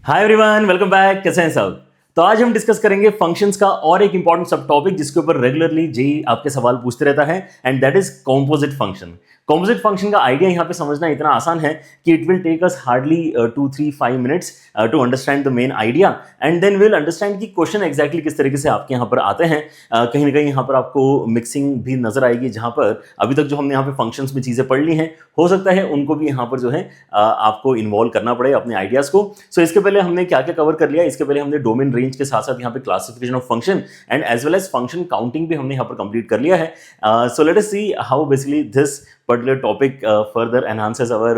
Hi everyone, welcome back. कैसे हैं सब? तो आज हम डिस्कस करेंगे फंक्शंस का और एक इंपॉर्टेंट सब टॉपिक जिसके ऊपर रेगुलरली जेई आपके सवाल पूछते रहता है, and that is composite function. Composite function का आइडिया यहाँ पे समझना इतना आसान है कि it will take us hardly 2-3-5 minutes to understand the main idea, and then will understand कि क्वेश्चन एग्जैक्टली किस तरीके से आपके यहाँ पर आते हैं। कहीं ना कहीं यहाँ पर आपको मिक्सिंग भी नजर आएगी, जहाँ पर अभी तक जो हमने यहाँ पे फंक्शंस में चीजें पढ़ ली हैं, हो सकता है उनको भी यहाँ पर जो है आपको इन्वॉल्व करना पड़े अपने आइडियाज को। सो इसके पहले हमने क्या क्या कवर कर लिया, इसके पहले हमने डोमेन रेंज के साथ साथ यहाँ पे classification of function and as well as function counting भी हमने यहाँ पर कंप्लीट कर लिया है। So let us see how basically this particular topic further enhances our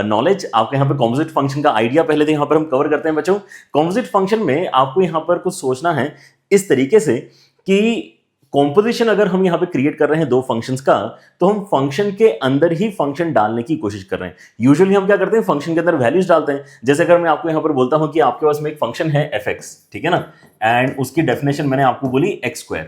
knowledge. आपके यहाँ पे कॉम्पोजिट फंक्शन का आइडिया पहले तो यहाँ पर हम कवर करते हैं बच्चों। कॉम्पोजिट फंक्शन में आपको यहाँ पर कुछ सोचना है इस तरीके से कि कॉम्पोजिशन अगर हम यहाँ पे क्रिएट कर रहे हैं दो फंक्शंस का, तो हम फंक्शन के अंदर ही फंक्शन डालने की कोशिश कर रहे हैं। यूजुअली हम क्या करते हैं, फंक्शन के अंदर वैल्यूज डालते हैं। जैसे अगर मैं आपको यहाँ पर बोलता हूं कि आपके पास में एक फंक्शन है fx, ठीक है ना, एंड उसकी डेफिनेशन मैंने आपको बोली x²।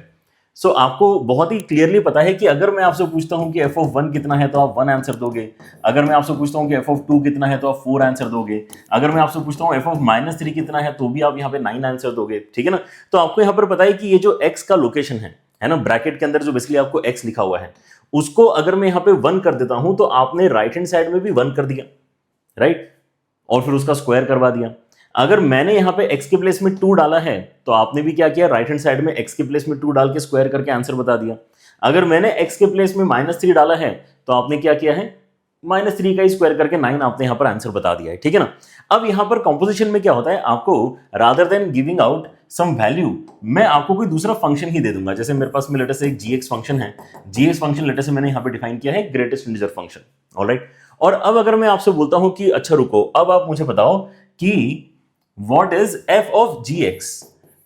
सो आपको बहुत ही क्लियरली पता है कि अगर मैं आपसे पूछता हूं कि f(1) कितना है तो आप 1 आंसर दोगे। अगर मैं आपसे पूछता हूं कि f(2) कितना है तो आप 4 आंसर दोगे। अगर मैं आपसे पूछता हूं f(-3) कितना है तो भी आप यहाँ पे 9 आंसर दोगे, ठीक है ना। तो आपको यहाँ पर पता है कि ये जो x का लोकेशन है ना, ब्रैकेट के अंदर जो बेसिकली आपको x लिखा हुआ है, उसको अगर मैं यहाँ पे 1 कर देता हूं तो आपने राइट हैंड साइड में भी 1 कर दिया, राइट, और फिर उसका स्क्वायर करवा दिया। अगर मैंने यहाँ पे x के प्लेस में 2 डाला है तो आपने भी क्या किया, राइट हैंड साइड में x के प्लेस में 2 डाल के स्क्वायर करके आंसर बता दिया। अगर मैंने x के प्लेस में -3 डाला है तो आपने क्या किया है, -3 का ही स्क्वायर करके 9 आपने यहाँ पर आंसर बता दिया है, ठीक है ना। अब यहाँ पर कंपोजिशन में क्या होता है, आपको rather than giving out some value, मैं आपको कोई दूसरा फंक्शन ही दे दूंगा। जैसे मेरे पास में लेटर से एक gx फंक्शन है, gx फंक्शन लेटर से मैंने यहाँ पे डिफाइन किया है ग्रेटेस्ट इंटीजर फंक्शन, ऑलराइट। और अब अगर मैं आपसे बोलता हूं कि अच्छा रुको, अब आप मुझे बताओ कि what is f of gx,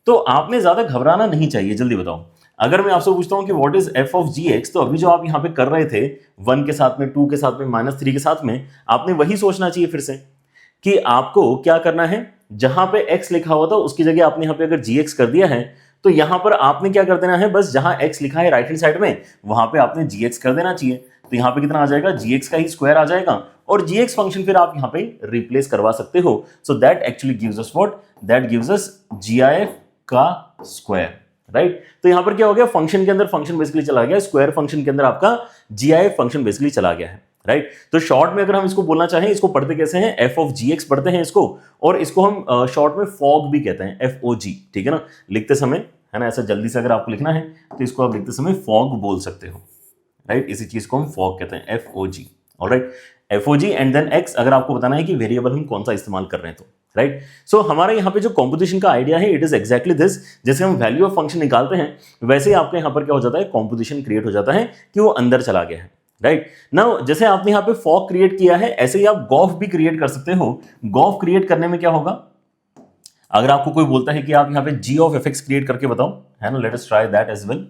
तो आपने ज्यादा घबराना नहीं चाहिए, जल्दी बताओ। अगर मैं आपसे पूछता हूं कि what is f of gx, तो अभी जो आप यहां पे कर रहे थे 1 के साथ में, 2 के साथ में, -3 के साथ में, आपने वही सोचना चाहिए फिर से कि आपको क्या करना है। जहां पे x लिखा हुआ था उसकी जगह आपने यहां पे अगर gx कर दिया है तो यहां पर आपने क्या कर देना है, बस जहां x लिखा है राइट हैंड साइड में वहां पे आपने gx कर देना चाहिए। तो यहां पे कितना आ जाएगा, gx का ही स्क्वायर आ जाएगा, और gx फंक्शन फिर आप यहां पे रिप्लेस करवा सकते हो। So that actually gives us what, that gives us gif का स्क्वायर, राइट। तो यहां पर क्या हो गया, फंक्शन के अंदर फंक्शन बेसिकली चला गया, स्क्वायर फंक्शन के अंदर आपका gif फंक्शन बेसिकली चला गया है, राइट। तो शॉर्ट में अगर हम इसको बोलना चाहें, इसको पढ़ते कैसे हैं, f ऑफ gx पढ़ते हैं इसको, और इसको हम शॉर्ट में फॉग भी कहते हैं, FOG, ठीक है ना, लिखते समय, है ना। ऐसा जल्दी से अगर आपको लिखना है तो इसको आप लिखते समय फॉग बोल सकते हो, राइट। इसी चीज को हम फॉग कहते हैं, FOG, alright, FOG and then x, अगर आपको बताना है कि वेरिएबल हम कौन सा इस्तेमाल कर रहे हैं तो, राइट। सो हमारा यहाँ पे जो कॉम्पोजिशन का आइडिया है, इट इज एक्जैक्टली दिस। जैसे हम वैल्यू ऑफ फंक्शन निकालते हैं वैसे ही आपके यहाँ पर क्या हो जाता है, कॉम्पोजिशन क्रिएट हो जाता है कि वो अंदर चला गया है, राइट। नाउ जैसे आपने यहाँ पे फॉग क्रिएट किया है, ऐसे ही आप गॉफ भी क्रिएट कर सकते हो। गॉफ क्रिएट करने में क्या होगा, अगर आपको कोई बोलता है कि आप यहाँ पे g ऑफ fx क्रिएट करके बताओ, है ना, let us try that as well.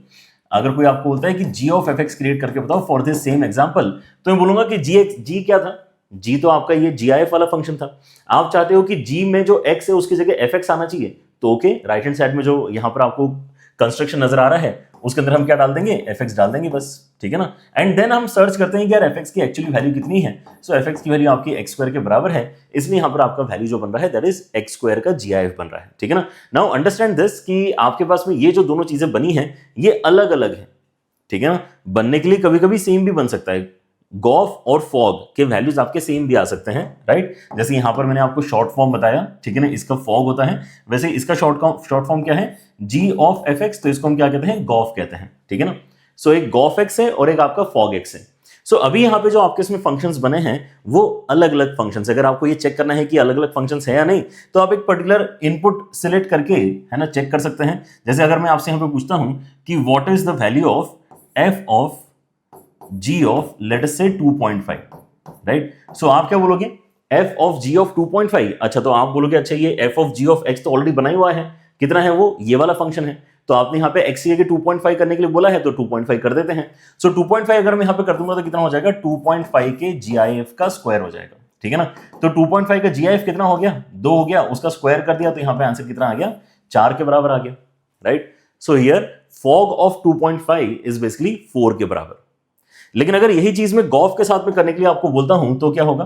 अगर कोई आपको बोलता है कि g ऑफ fx क्रिएट करके बताओ फॉर दिस सेम एग्जांपल, तो मैं बोलूंगा कि g क्या था, g तो आपका ये gif वाला फंक्शन था। आप चाहते हो कि g में जो x है उसकी जगह fx आना चाहिए, तो ओके, राइट हैंड साइड में जो यहाँ पर आपको कंस्ट्रक्शन नजर आ रहा है उसके अंदर हम क्या डाल देंगे, fx डाल देंगे बस, ठीक है ना। एंड देन हम सर्च करते हैं कि यार fx की एक्चुअली वैल्यू कितनी है। सो fx की वैल्यू आपकी x² के बराबर है, इसलिए यहाँ पर आपका वैल्यू जो बन रहा है दैट इज x² का gif बन रहा है, ठीक है ना। नाउ अंडरस्टैंड दिस कि आपके पास में ये जो दोनों चीजें बनी हैं ये अलग अलग है, ठीक है ना। बनने के लिए कभी कभी सेम भी बन सकता है, गॉफ और फॉग के वैल्यूज आपके सेम भी आ सकते हैं, राइट। जैसे यहां पर मैंने आपको शॉर्ट फॉर्म बताया, ठीक है ना, इसका फॉग होता है, वैसे इसका शॉर्ट फॉर्म क्या है, g ऑफ fx, तो इसको हम क्या कहते हैं, गॉफ कहते हैं, ठीक है ना। सो एक गॉफ x है और एक आपका फॉग x है। सो अभी यहाँ पे जो आपके इसमें फंक्शंस बने हैं वो अलग अलग फंक्शंस। अगर आपको ये चेक करना है कि अलग अलग फंक्शंस है या नहीं, तो आप एक पर्टिकुलर इनपुट सिलेक्ट करके, है ना, चेक कर सकते हैं। जैसे अगर मैं आपसे यहाँ पे पूछता हूं कि what is the value of f of g of let us से 2.5, राइट। सो आप क्या बोलोगे, f ऑफ g ऑफ 2.5। अच्छा, तो आप बोलोगे अच्छा ये f of g of x तो ऑलरेडी बना हुआ है, कितना है वो, ये वाला फंक्शन है, तो आपने यहाँ पे x की जगह 2.5 करने के लिए बोला है तो 2.5 कर देते हैं। सो 2.5 अगर मैं यहाँ पे कर दूंगा तो कितना हो जाएगा, 2.5 के gif का स्क्वायर हो जाएगा, ठीक है ना। तो 2.5 का gif कितना हो गया, 2 हो गया, उसका स्क्वायर कर दिया तो यहाँ पे आंसर कितना आ गया, 4 के बराबर आ गया, right. So here fog of 2.5 is basically 4 के बराबर। लेकिन अगर यही चीज मैं गॉफ के साथ में करने के लिए आपको बोलता हूं तो क्या होगा,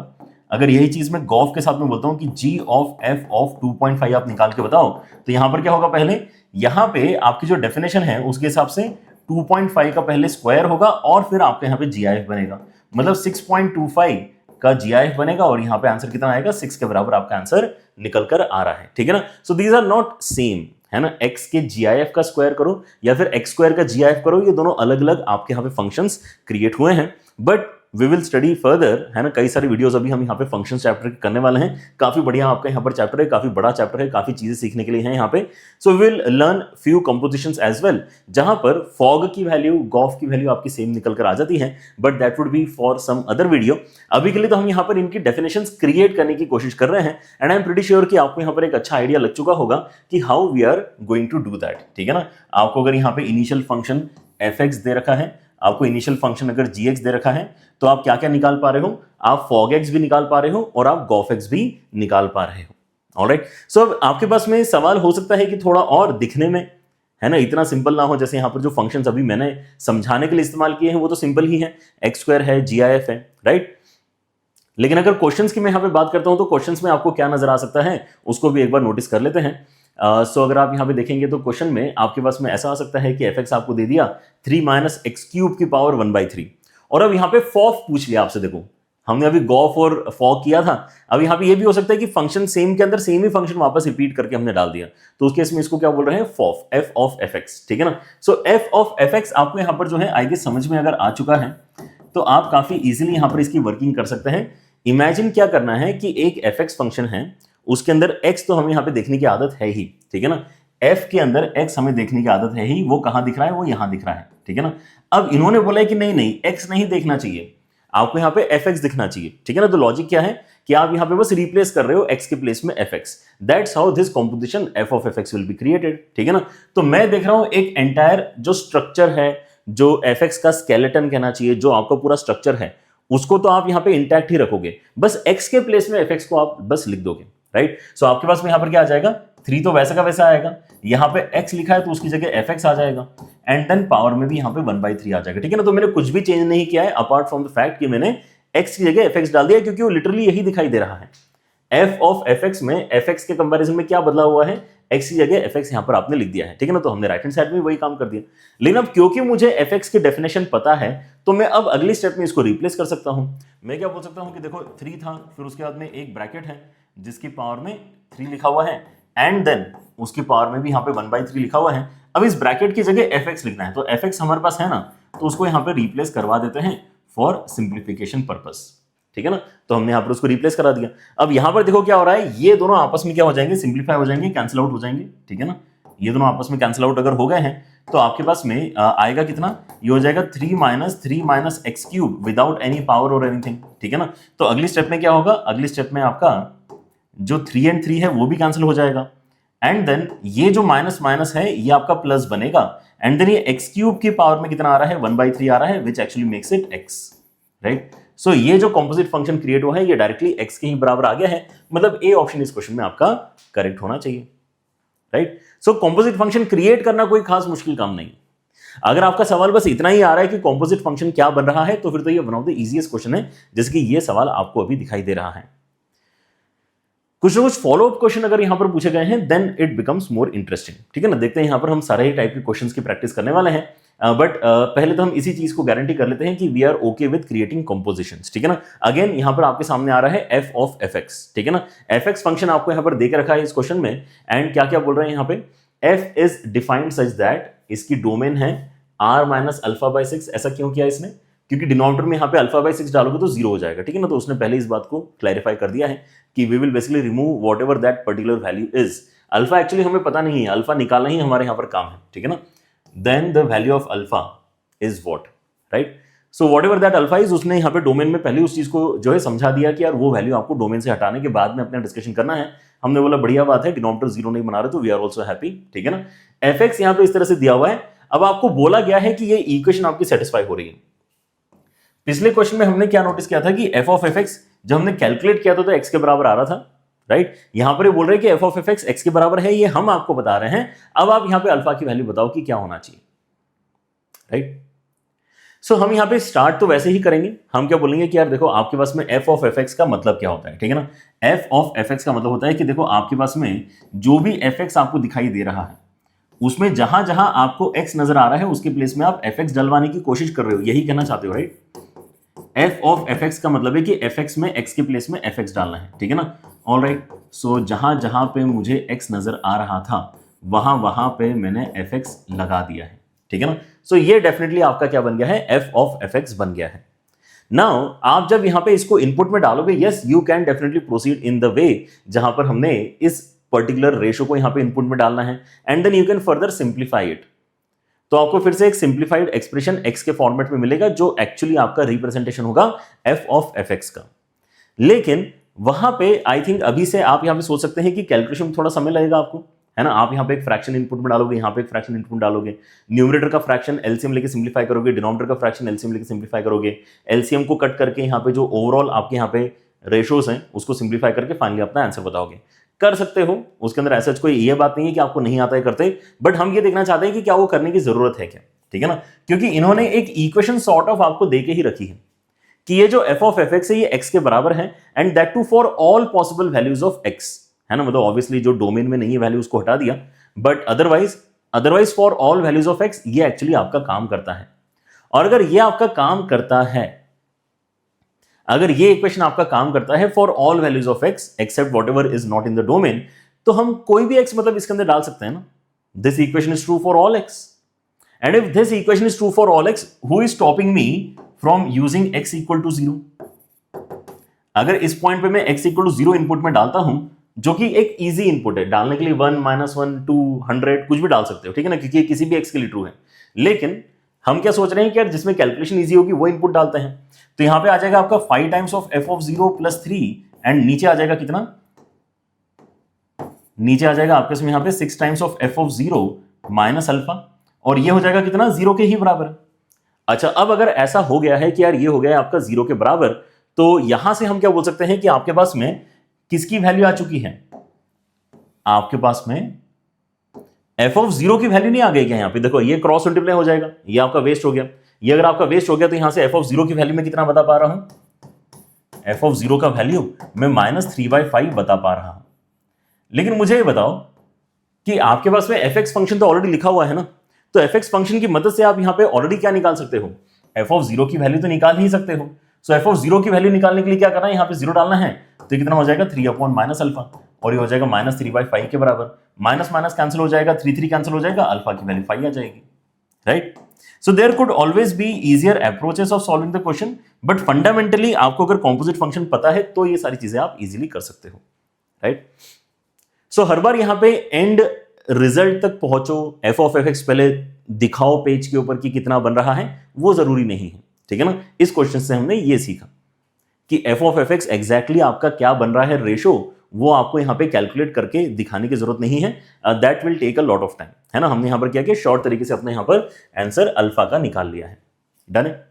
अगर यही चीज मैं गॉफ के साथ में बोलता हूं कि g ऑफ f ऑफ 2.5 आप निकाल के बताओ, तो यहां पर क्या होगा, पहले यहां पे आपकी जो डेफिनेशन है उसके हिसाब से 2.5 का पहले स्क्वायर होगा और फिर आपके यहाँ पे GIF बनेगा, मतलब 6.25 का GIF बनेगा और यहाँ पे आंसर कितना आएगा, 6 के बराबर आपका आंसर निकल कर आ रहा है। ठीक है ना। So these are not same, है ना। x के GIF का स्क्वायर करो या फिर x स्क्वायर का GIF करो, ये दोनों अलग अलग आपके यहाँ पे फंक्शंस क्रिएट हुए हैं, but we will study further, है ना। कई सारी वीडियोस अभी हम यहाँ पे फंक्शन चैप्टर करने वाले हैं, काफी बढ़िया आपका यहाँ पर चैप्टर है, काफी बड़ा चैप्टर है, काफी चीजें सीखने के लिए हैं यहाँ पे। So we will learn few compositions as well, जहां पर फॉग की वैल्यू, गॉफ की वैल्यू आपकी सेम निकल कर आ जाती है, but that would be for some other video. अभी के लिए तो हम यहाँ पर इनकी डेफिनेशंस क्रिएट करने की कोशिश कर रहे हैं, and I am pretty sure कि आपको यहाँ पर एक अच्छा आइडिया लग चुका होगा कि how we are going to do that. ठीक है ना। आपको अगर यहाँ पे इनिशियल फंक्शन f(x) दे रखा है, आपको इनिशियल फंक्शन अगर g(x) दे रखा है, तो आप क्या क्या निकाल पा रहे हो, आप fog(x) भी निकाल पा रहे हो और आप goph(x) भी निकाल पा रहे हो। ऑलराइट। सो अब आपके पास में सवाल हो सकता है कि थोड़ा और दिखने में, है ना, इतना सिंपल ना हो। जैसे यहाँ पर जो फंक्शंस अभी मैंने समझाने के लिए इस्तेमाल किए हैं वो तो सिंपल ही है, x² है, GIF है, राइट। लेकिन अगर क्वेश्चंस की मैं यहाँ पे बात करता हूं तो क्वेश्चंस में आपको क्या नजर आ सकता है उसको भी एक बार नोटिस कर लेते हैं। सो अगर आप यहाँ पे देखेंगे तो क्वेश्चन में आपके पास में ऐसा आ सकता है कि f(x) आपको दे दिया 3 - x³ की पावर 1/3, और अब यहाँ पे फॉफ पूछ लिया आपसे। देखो हमने अभी गॉफ और फॉग किया था, अब यहाँ पे ये भी हो सकता है कि फंक्शन सेम के अंदर सेम ही फंक्शन वापस रिपीट करके हमने डाल दिया, तो उस केस में इसको क्या बोल रहे हैं, फॉफ, f ऑफ fx। ठीक है ना। सो f ऑफ fx आपको यहाँ पर जो है आई गेस समझ में अगर आ चुका है तो आप काफी इजीली यहाँ पर इसकी वर्किंग कर सकते हैं। इमेजिन क्या करना है कि एक fx फंक्शन है, उसके अंदर x तो हमें यहाँ पे देखने की आदत है ही, ठीक है ना। f के अंदर x हमें देखने की आदत है ही, वो कहां दिख रहा है, वो यहां दिख रहा है, ठीक है ना। अब इन्होंने बोला है कि नहीं नहीं x नहीं देखना चाहिए, आपको यहाँ पे fx दिखना चाहिए, ठीक है ना। तो लॉजिक क्या है कि आप यहाँ पे बस रिप्लेस कर रहे हो x के प्लेस में fx, that's how this composition f of fx will be created. ठीक है ना। तो मैं देख रहा हूं एक एंटायर जो स्ट्रक्चर है, जो fx का स्केलेटन कहना चाहिए, जो आपका पूरा स्ट्रक्चर है, उसको तो आप यहाँ पे इंटैक्ट ही रखोगे, बस x के प्लेस में fx को आप बस लिख दोगे, राइट। सो आपके पास में यहाँ पर क्या आ जाएगा, 3 तो वैसा का वैसा आएगा, यहाँ पे x लिखा है तो उसकी जगह fx आ जाएगा, एंड देन पावर में भी यहाँ पे 1/3 आ जाएगा। ठीक है ना। तो मैंने कुछ भी चेंज नहीं किया है अपार्ट फ्रॉम द फैक्ट कि मैंने x की जगह fx डाल दिया, क्योंकि वो लिटरली यही दिखाई दे रहा है। f ऑफ fx में fx के कंपैरिजन में क्या बदला हुआ है, x की जगह fx यहाँ पर आपने लिख दिया है, ठीक है ना। तो हमने राइट हैंड साइड में वही काम कर दिया। लेकिन अब क्योंकि मुझे fx की डेफिनेशन पता है, तो मैं अब अगली स्टेप में इसको रिप्लेस कर सकता हूं। मैं क्या बोल सकता हूं कि देखो 3 था, फिर उसके बाद में एक ब्रैकेट है जिसकी पावर में 3 लिखा हुआ है, एंड देन उसकी पावर में भी यहाँ पे 1/3 लिखा हुआ है। अब इस ब्रैकेट की जगह fx लिखना है, तो fx हमारे पास है ना, तो उसको यहाँ पे रिप्लेस करवा देते हैं फॉर सिंप्लीफिकेशन पर्पस, ठीक है ना। तो हमने यहाँ पर उसको रिप्लेस करा दिया। अब यहाँ पर देखो क्या हो रहा है, ये दोनों आपस में क्या हो जाएंगे, सिंप्लीफाई हो जाएंगे, कैंसिल आउट हो जाएंगे, ठीक है ना। ये दोनों आपस में कैंसिल आउट अगर हो गए हैं तो आपके पास में आएगा कितना, ये हो जाएगा 3 - x³ विदाउट एनी पावर और एनीथिंग, ठीक है ना। तो अगली स्टेप में क्या होगा, अगली स्टेप में आपका जो 3 और 3 है वो भी कैंसिल हो जाएगा, एंड देन ये जो माइनस माइनस है ये आपका प्लस बनेगा, एंड देन ये x³ की पावर में कितना आ रहा है, 1/3 आ रहा है, which actually makes it x, right. So ये जो कंपोजिट फंक्शन क्रिएट हुआ है ये डायरेक्टली x के ही बराबर आ गया है, मतलब ए ऑप्शन इस क्वेश्चन में आपका करेक्ट होना चाहिए, राइट। सो कंपोजिट फंक्शन क्रिएट करना कोई खास मुश्किल काम नहीं। अगर आपका सवाल बस इतना ही आ रहा है कि कंपोजिट फंक्शन क्या बन रहा है, तो फिर तो ये one of the easiest question है, जैसे कि ये सवाल आपको अभी दिखाई दे रहा है। कुछ ना कुछ फॉलोअप क्वेश्चन अगर यहां पर पूछे गए हैं, then it becomes more interesting, ठीक है ना। देखते हैं यहां पर हम सारे ही टाइप के क्वेश्चंस की प्रैक्टिस करने वाले हैं, बट पहले तो हम इसी चीज को गारंटी कर लेते हैं कि we are okay with creating compositions, ठीक है ना। अगेन यहां पर आपके सामने आ रहा है f ऑफ fx, ठीक है ना। fx फंक्शन आपको यहां पर देकर रखा है इस क्वेश्चन में, एंड क्या क्या बोल रहे हैं यहां पे, f is defined such that, इसकी डोमेन है r - α/6। ऐसा क्यों किया इसने, क्योंकि डिनोमिनेटर में यहाँ पे α/6 डालोगे तो 0 हो जाएगा, ठीक है ना। तो उसने पहले इस बात को क्लैरिफाई कर दिया है कि we will basically remove whatever that particular value is. Alpha actually हमें पता नहीं है, अल्फा निकालना ही हमारे यहाँ पर काम है, ठीक है ना। Then the value of alpha is what, right. So whatever that alpha is, उसने यहाँ पे डोमेन में पहले उस चीज को जो है समझा दिया कि यार वो वैल्यू आपको डोमेन से हटाने के बाद में अपना डिस्कशन करना है। हमने बोला बढ़िया बात है, डिनोमिनेटर 0 नहीं बना रहे, तो वी आर ऑल्सो हैप्पी, ठीक है ना। fx यहाँ पे इस तरह से दिया हुआ है। अब आपको बोला गया है कि ये इक्वेशन आपकी सेटिस्फाई हो रही है। पिछले क्वेश्चन में हमने क्या नोटिस किया था कि f ऑफ fx जब हमने कैलकुलेट किया था तो x के बराबर आ रहा था, राइट। यहां पर ये बोल रहे हैं कि f ऑफ fx x के बराबर है, ये हम आपको बता रहे हैं। अब आप यहां पे अल्फा की वैल्यू बताओ कि क्या होना चाहिए, राइट। सो हम यहाँ पे स्टार्ट तो वैसे ही करेंगे, हम क्या बोलेंगे कि यार देखो आपके पास में f ऑफ fx का मतलब क्या होता है, ठीक है ना। f ऑफ fx का मतलब होता है कि देखो आपके पास में जो भी fx आपको दिखाई दे रहा है उसमें जहां जहां आपको x नजर आ रहा है उसके प्लेस में आप fx डलवाने की कोशिश कर रहे हो, यही कहना चाहते हो राइट। f ऑफ fx का मतलब है कि fx में x के प्लेस में fx डालना है, ठीक है ना। ऑल राइट, सो जहां जहां पे मुझे x नजर आ रहा था वहां वहां पे मैंने fx लगा दिया है, ठीक है ना। सो ये डेफिनेटली आपका क्या बन गया है, f ऑफ fx बन गया है। नाउ आप जब यहां पे इसको इनपुट में डालोगे, yes you can definitely proceed in the way जहां पर हमने इस पर्टिकुलर रेशो को यहां पे इनपुट में डालना है, and then you can further simplify it. तो आपको फिर से एक सिंप्लीफाइड एक्सप्रेशन x के फॉर्मेट में मिलेगा जो एक्चुअली आपका रिप्रेजेंटेशन होगा f ऑफ fx का। लेकिन वहां पे आई थिंक अभी से आप यहां पे सोच सकते हैं कि कैलकुलेशन में थोड़ा समय लगेगा आपको, है ना। आप यहां पे एक फ्रैक्शन इनपुट में डालोगे, यहां पे एक फ्रैक्शन इनपुट में डालोगे, न्यूमरेटर का फ्रैक्शन एलसीएम लेके सिंप्लीफाई करोगे, डिनोमिनेटर का फ्रैक्शन एलसीएम लेके सिंप्लीफाई करोगे, एलसीएम को कट करके यहां पे जो ओवरऑल आपके यहां पे रेशोस हैं उसको सिंप्लीफाई करके फाइनली अपना आंसर बताओगे। कर सकते हो, उसके अंदर ऐसा कोई ये बात नहीं है कि आपको नहीं आता है करते, बट हम ये देखना चाहते हैं कि क्या वो करने की जरूरत है क्या, ठीक है ना। क्योंकि इन्होंने एक इक्वेशन सॉर्ट ऑफ आपको दे के ही रखी है कि ये जो f ऑफ fx है ये x के बराबर है, and that too for all possible values of x, है ना। मतलब ऑब्वियसली जो डोमेन में नहीं है वैल्यू उसको हटा दिया, but otherwise for all values of x ये एक्चुअली आपका काम करता है। और अगर ये आपका काम करता है, अगर ये इक्वेशन आपका काम करता है for all values of x except whatever is not in the domain, तो हम कोई भी x मतलब इसके अंदर डाल सकते हैं ना। This equation is true for all x, and if this equation is true for all x, who is stopping me from using x equal to 0। अगर इस पॉइंट पे मैं x इक्वल टू 0 इनपुट में डालता हूं, जो कि एक इजी इनपुट है, डालने के लिए 1 -1 2 100 कुछ भी डाल सकते हो, ठीक है ना, क्योंकि ये किसी भी x के लिए ट्रू है। लेकिन हम क्या सोच रहे हैं कि यार जिसमें कैलकुलेशन इजी होगी वो इनपुट डालते हैं। तो यहां पे आ जाएगा आपका 5 times of f of 0 plus 3, and नीचे आ जाएगा कितना, नीचे आ जाएगा आपके इसमें यहां पे 6 times of f of 0 minus alpha, और ये हो जाएगा कितना, 0 के ही बराबर। अच्छा, अब अगर ऐसा हो गया है कि यार ये हो गया है आपका 0 के बराबर, तो यहां से हम क्या बोल सकते हैं कि आपके पास में किसकी वैल्यू आ चुकी है, आपके पास में f ऑफ 0 की वैल्यू नहीं आ गई क्या। यहां पे देखो ये क्रॉस मल्टीप्लाई हो जाएगा, ये आपका वेस्ट हो गया। ये अगर आपका वेस्ट हो गया तो यहां से f ऑफ 0 की वैल्यू में कितना बता पा रहा हूं, f ऑफ 0 का वैल्यू मैं -3/5 बता पा रहा हूं। लेकिन मुझे ये बताओ कि आपके पास में fx फंक्शन तो ऑलरेडी लिखा हुआ है ना, तो fx फंक्शन की मदद से आप यहां पे ऑलरेडी क्या निकाल सकते हो, f ऑफ 0 की वैल्यू तो निकाल ही सकते हो। सो f ऑफ 0 की वैल्यू निकालने के लिए क्या करना है, यहां पे 0 डालना है, तो कितना हो जाएगा 3/- अल्फा, और ये हो जाएगा -3/5 के बराबर। माइनस माइनस कैंसिल हो जाएगा, 3 कैंसिल हो जाएगा, अल्फा की वैल्यू 5 आ जाएगी, right. So there could always be easier approaches of solving the question, but fundamentally आपको अगर कॉम्पोजिट फंक्शन पता है तो ये सारी चीजें आप इजीली कर सकते हो, राइट। सो हर बार यहां पे एंड रिजल्ट तक पहुंचो, f ऑफ fx पहले दिखाओ पेज के ऊपर कि कितना बन रहा है, वो जरूरी नहीं है, ठीक है ना। इस क्वेश्चन से हमने ये सीखा कि f ऑफ fx एग्जैक्टली आपका क्या बन रहा है रेशो, वो आपको यहां पे कैलकुलेट करके दिखाने की जरूरत नहीं है, that will take a lot of time, है ना। हमने यहां पर क्या किया, शॉर्ट तरीके से अपने यहां पर आंसर अल्फा का निकाल लिया है, डन है।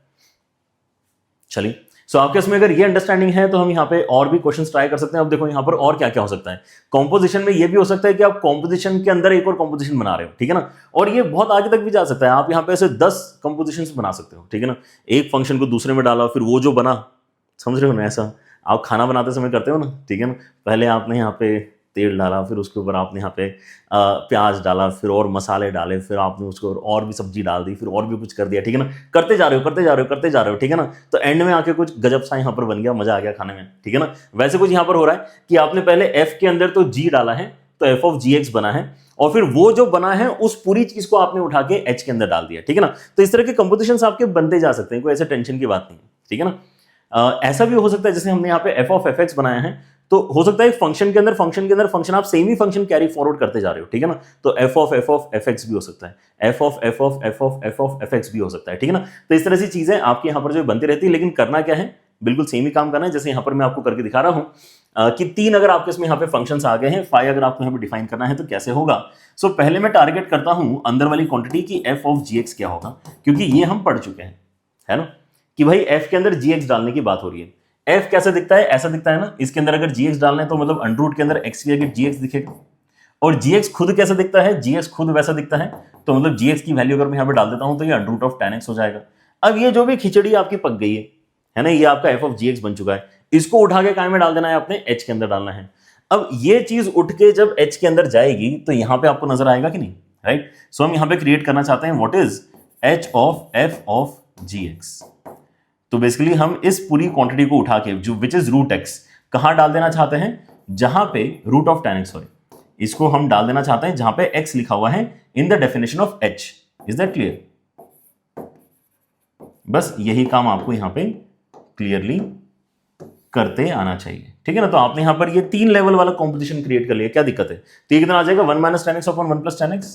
चलिए, सो आपके इसमें अगर ये अंडरस्टैंडिंग है तो हम यहाँ पे और भी क्वेश्चंस ट्राई कर सकते हैं। अब देखो यहाँ पर और क्या क्या हो सकता है, कॉम्पोजिशन में ये भी हो सकता है कि आप कॉम्पोजिशन के अंदर एक और कॉम्पोजिशन बना रहे हो, ठीक है ना, और ये बहुत आगे तक भी जा सकता है। आप यहाँ पे ऐसे 10 कॉम्पोजिशन बना सकते हो, ठीक है ना। एक फंक्शन को दूसरे में डाला, फिर वो जो बना, समझ रहे हो ना, ऐसा आप खाना बनाते समय करते हो ना, ठीक है ना। पहले आपने यहाँ पे तेल डाला, फिर उसके ऊपर आपने यहाँ पे प्याज डाला, फिर और मसाले डाले, फिर आपने उसको और भी सब्जी डाल दी, फिर और भी कुछ कर दिया, ठीक है ना। करते जा रहे हो करते जा रहे हो करते जा रहे हो, ठीक है ना। तो एंड में आके कुछ गजब सा यहाँ पर बन गया, मजा आ गया खाने में, ठीक है ना। वैसे कुछ यहाँ पर हो रहा है कि आपने पहले f के अंदर तो g डाला है, तो f ऑफ gx बना है, और फिर वो जो बना है उस पूरी चीज को आपने उठा के h के अंदर डाल दिया, ठीक है ना। तो इस तरह के कंपोजिशंस आपके बनते जा सकते हैं, कोई ऐसे टेंशन की बात नहीं है, ठीक है ना। ऐसा भी हो सकता है जैसे हमने यहाँ पे f ऑफ fx बनाया है, तो हो सकता है फंक्शन के अंदर फंक्शन आप सेम ही फंक्शन कैरी फॉरवर्ड करते जा रहे हो, ठीक है ना। तो f ऑफ fx भी हो सकता है, f ऑफ fx भी हो सकता है, ठीक है ना। तो इस तरह से चीजें आपके यहाँ पर जो बनती रहती है, लेकिन करना क्या है, बिल्कुल सेम ही काम करना है। जैसे यहाँ पर मैं आपको करके दिखा रहा हूँ कि 3 अगर आपके इसमें यहाँ पे फंक्शंस आ गए हैं, 5 अगर आपको यहाँ पे डिफाइन करना है तो कैसे होगा। सो पहले मैं टारगेट करता हूँ अंदर वाली क्वांटिटी की f ऑफ gx क्या होगा, क्योंकि ये हम पढ़ चुके हैं, है ना, कि भाई f के अंदर gx डालने की बात हो रही है। f कैसे दिखता है, ऐसा दिखता है ना, इसके अंदर अगर gx डालना है तो मतलब अंडर रूट के अंदर x की जगह gx दिखेगा, और gx खुद कैसे दिखता है, gx खुद वैसा दिखता है, तो मतलब gx की वैल्यू अगर मैं यहाँ पे डाल देता हूँ तो ये under root of tan x हो जाएगा। अब ये जो भी खिचड़ी आपकी पक गई है ना, ये आपका एफ ऑफ जी एक्स बन चुका है, इसको उठा के काय में डाल देना है, आपने एच के अंदर डालना है। अब ये चीज उठ के जब एच के अंदर जाएगी तो यहां पे आपको नजर आएगा कि नहीं, राइट। सो हम यहां पे क्रिएट करना चाहते हैं what is H of F of G X. तो बेसिकली हम इस पूरी क्वांटिटी को उठा के जो विच इज रूट एक्स कहां डाल देना चाहते हैं, जहां पे root of tan x, sorry, इसको हम डाल देना चाहते हैं जहां पे x लिखा हुआ है in the definition of h। Is that clear? बस यही काम आपको यहां पे क्लियरली करते आना चाहिए, ठीक है ना। तो आपने यहां पर ये 3 लेवल वाला कॉम्पोजिशन क्रिएट कर लिया, क्या दिक्कत है। तो ये कितना आ जाएगा 1 - tan x upon 1 + tan x,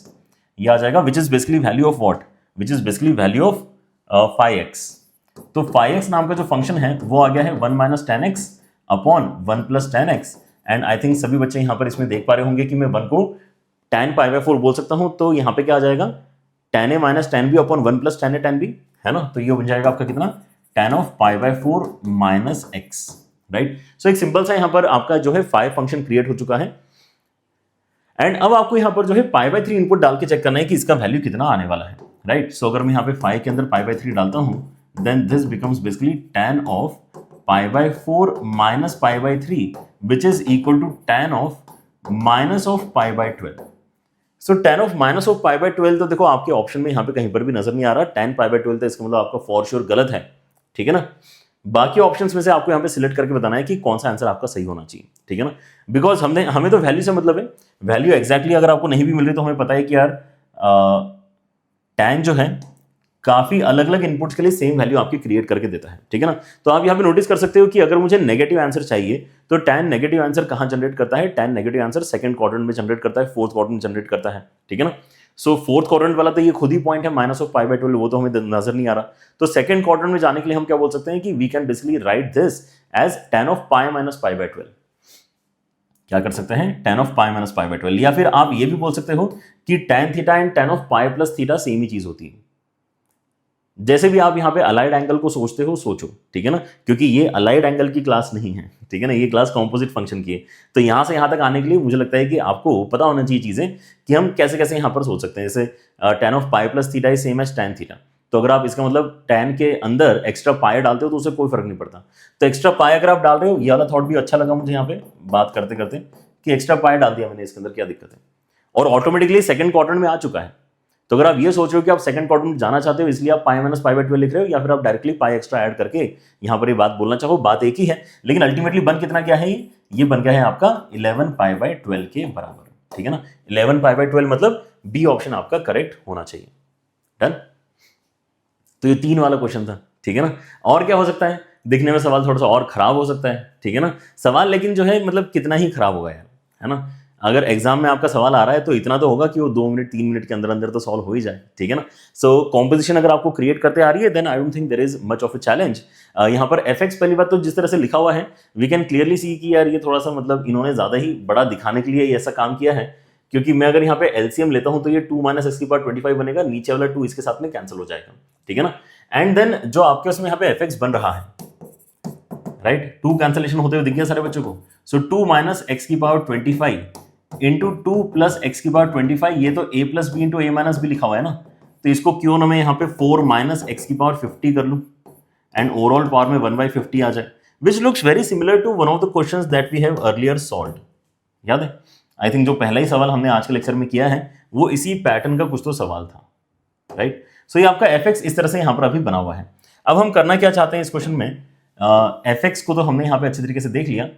ये आ जाएगा which is basically value of what, which is basically value of 5x। तो 5x नाम का जो फंक्शन है वो आ गया है 1 - tan x upon 1 + tan x। And I think सभी बच्चे यहां पर इसमें देख पा रहे होंगे कि मैं 1 को tan π/4 बोल सकता हूं, तो यहां पे क्या आ जाएगा tan a - tan b upon 1 + tan a tan b, है ना। तो ये बन जाएगा आपका कितना tan of π/4 - x, right. So एक सिंपल सा यहां पर आपका जो है 5 फंक्शन क्रिएट हो चुका है। एंड अब आपको यहां पर जो है π/3 इनपुट डाल के चेक करना है कि इसका वैल्यू कितना आने वाला है, राइट। सो अगर मैं यहां पे 5 के अंदर π/3 डालता हूं, then this becomes basically tan of π/4 - π/3 which is equal to tan of -π/12। So tan of -π/12 तो देखो आपके ऑप्शन में यहां पे कहीं पर भी नजर नहीं आ रहा, tan π/12 तो इसका मतलब आपका फॉर श्योर गलत है, ठीक है ना। बाकी ऑप्शंस में से आपको यहां पे सिलेक्ट करके बताना है कि कौन सा आंसर आपका सही होना चाहिए, ठीक है ना। बिकॉज हमें तो वैल्यू से मतलब है, वैल्यू एग्जैक्टली अगर आपको नहीं भी मिल रही तो हमें पता है कि यार tan जो है काफी अलग अलग इनपुट्स के लिए सेम वैल्यू आपकी क्रिएट करके देता है, ठीक है ना। तो आप यहाँ पे नोटिस कर सकते हो कि अगर मुझे नेगेटिव आंसर चाहिए तो tan नेगेटिव आंसर कहाँ जनरेट करता है, tan negative answer second quadrant में जनरेट करता है, फोर्थ क्वाड्रेंट में जनरेट करता है, ठीक है ना। सो फोर्थ क्वाड्रेंट वाला तो ये खुद ही पॉइंट है -π/12, वो तो हमें नजर नहीं आ रहा। तो सेकंड क्वाड्रेंट में जाने के लिए हम क्या बोल सकते हैं कि we can basically write this as tan of π - π/12। क्या कर सकते हैं, tan of π - π/12। या फिर आप ये भी बोल सकते हो कि tan theta and tan of π + theta same ही चीज होती है। जैसे भी आप यहाँ पे अलाइड एंगल को सोचते हो सोचो, ठीक है ना, क्योंकि ये अलाइड एंगल की क्लास नहीं है, ठीक है ना, ये क्लास कॉम्पोजिट फंक्शन की है। तो यहाँ से यहाँ तक आने के लिए मुझे लगता है कि आपको पता होना चाहिए चीजें कि हम कैसे कैसे यहाँ पर सोच सकते हैं। जैसे tan of π + theta is same as tan theta, तो अगर आप इसका मतलब tan के अंदर एक्स्ट्रा पाई डालते हो तो उससे कोई फर्क नहीं पड़ता। तो एक्स्ट्रा पाई अगर आप डाल रहे हो, ये वाला थॉट भी अच्छा लगा मुझे यहाँ पे बात करते करते कि एक्स्ट्रा पाई डाल दिया मैंने इसके अंदर, क्या दिक्कत है, और ऑटोमेटिकली सेकंड क्वाड्रेंट में आ चुका है। तो अगर आप ये सोच रहे हो कि आप सेकंड क्वाड्रेंट में जाना चाहते हो इसलिए आप π - π/12 लिख रहे हो, या फिर आप डायरेक्टली पाई एक्स्ट्रा ऐड करके यहां पर ये बात बोलना चाहो, बात एक ही है, लेकिन अल्टीमेटली बन कितना क्या है, ये बन गया है आपका 11 π/12 के बराबर, ठीक है ना। 11 π/12 मतलब बी ऑप्शन आपका करेक्ट होना चाहिए। डन। तो ये 3 वाला क्वेश्चन था, ठीक है ना। और क्या हो सकता है, दिखने में सवाल थोड़ा सा और खराब हो सकता है, ठीक है ना सवाल, लेकिन जो है मतलब कितना ही खराब होगा यार, है ना। अगर एग्जाम में आपका सवाल आ रहा है तो इतना तो होगा कि वो 2 मिनट 3 मिनट के अंदर अंदर तो सॉल्व हो ही जाए, ठीक है ना। सो कॉम्पोजिशन अगर आपको क्रिएट करते आ रही है then I don't think there is much of a challenge. यहाँ पर fx पहली बात तो जिस तरह से लिखा हुआ है वी कैन क्लियरली सी कि यार ये थोड़ा सा मतलब इन्होंने ज्यादा ही बड़ा दिखाने के लिए ऐसा काम किया है, क्योंकि मैं अगर यहाँ पे एलसीएम लेता हूं तो ये 2 - x⁻25 बनेगा, नीचे वाला 2 इसके साथ में कैंसिल हो जाएगा, ठीक है ना। एंड देन जो आपके उसमें यहाँ पे fx बन रहा है, राइट, 2 कैंसिलेशन होते हुए दिख गया सारे बच्चों को। सो 2 - x⁻25 इंटू 2 + x⁻25, ये तो a + b into a - b लिखा हुआ है ना, तो इसको क्यों ना मैं यहाँ पे 4 - x⁻50 कर लूं एंड ओवरऑल पावर में 1/50 आ जाए, which looks very similar to one of the questions that we have earlier solved. याद है, आई थिंक जो पहला ही सवाल हमने आज के लेक्चर में किया है वो इसी पैटर्न का कुछ तो सवाल था, राइट। सो ये आपका fx इस तरह से यहाँ पर अभी बना हुआ है। अब हम करना क्या चाहते हैं इस क्वेश्चन में, fx को तो हमने यहाँ पे अच्छे तरीके से देख लिया,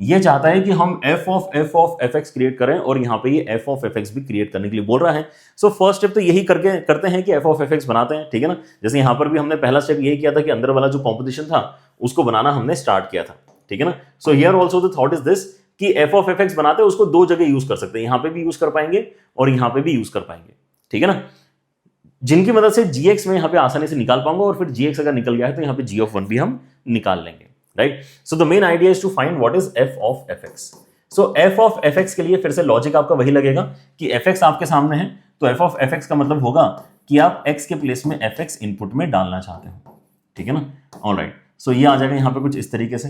ये चाहता है कि हम f of fx क्रिएट करें और यहाँ पे ये f of fx भी क्रिएट करने के लिए बोल रहा है। सो फर्स्ट स्टेप तो यही करते हैं कि f of fx बनाते हैं, ठीक है ना। जैसे यहाँ पर भी हमने पहला स्टेप यही किया था कि अंदर वाला जो कॉम्पोजिशन था उसको बनाना हमने स्टार्ट किया था, ठीक है ना। So here also the thought is this कि f of fx बनाते हैं उसको 2 जगह यूज कर सकते हैं, यहाँ पे भी यूज कर पाएंगे और यहाँ पे भी यूज कर पाएंगे, ठीक है ना, जिनकी मदद से gx में यहाँ पे आसानी से निकाल पाऊंगा, और फिर gx अगर निकल गया है तो यहाँ पे g(1) भी हम निकाल लेंगे, right. So the main idea is to find what is f of fx। सो f of fx के लिए फिर से लॉजिक आपका वही लगेगा कि fx आपके सामने है, तो f of fx का मतलब होगा कि आप x के प्लेस में fx इनपुट में डालना चाहते हो, ठीक है ना। ऑलराइट, सो ये आ जाएगा यहाँ पे कुछ इस तरीके से।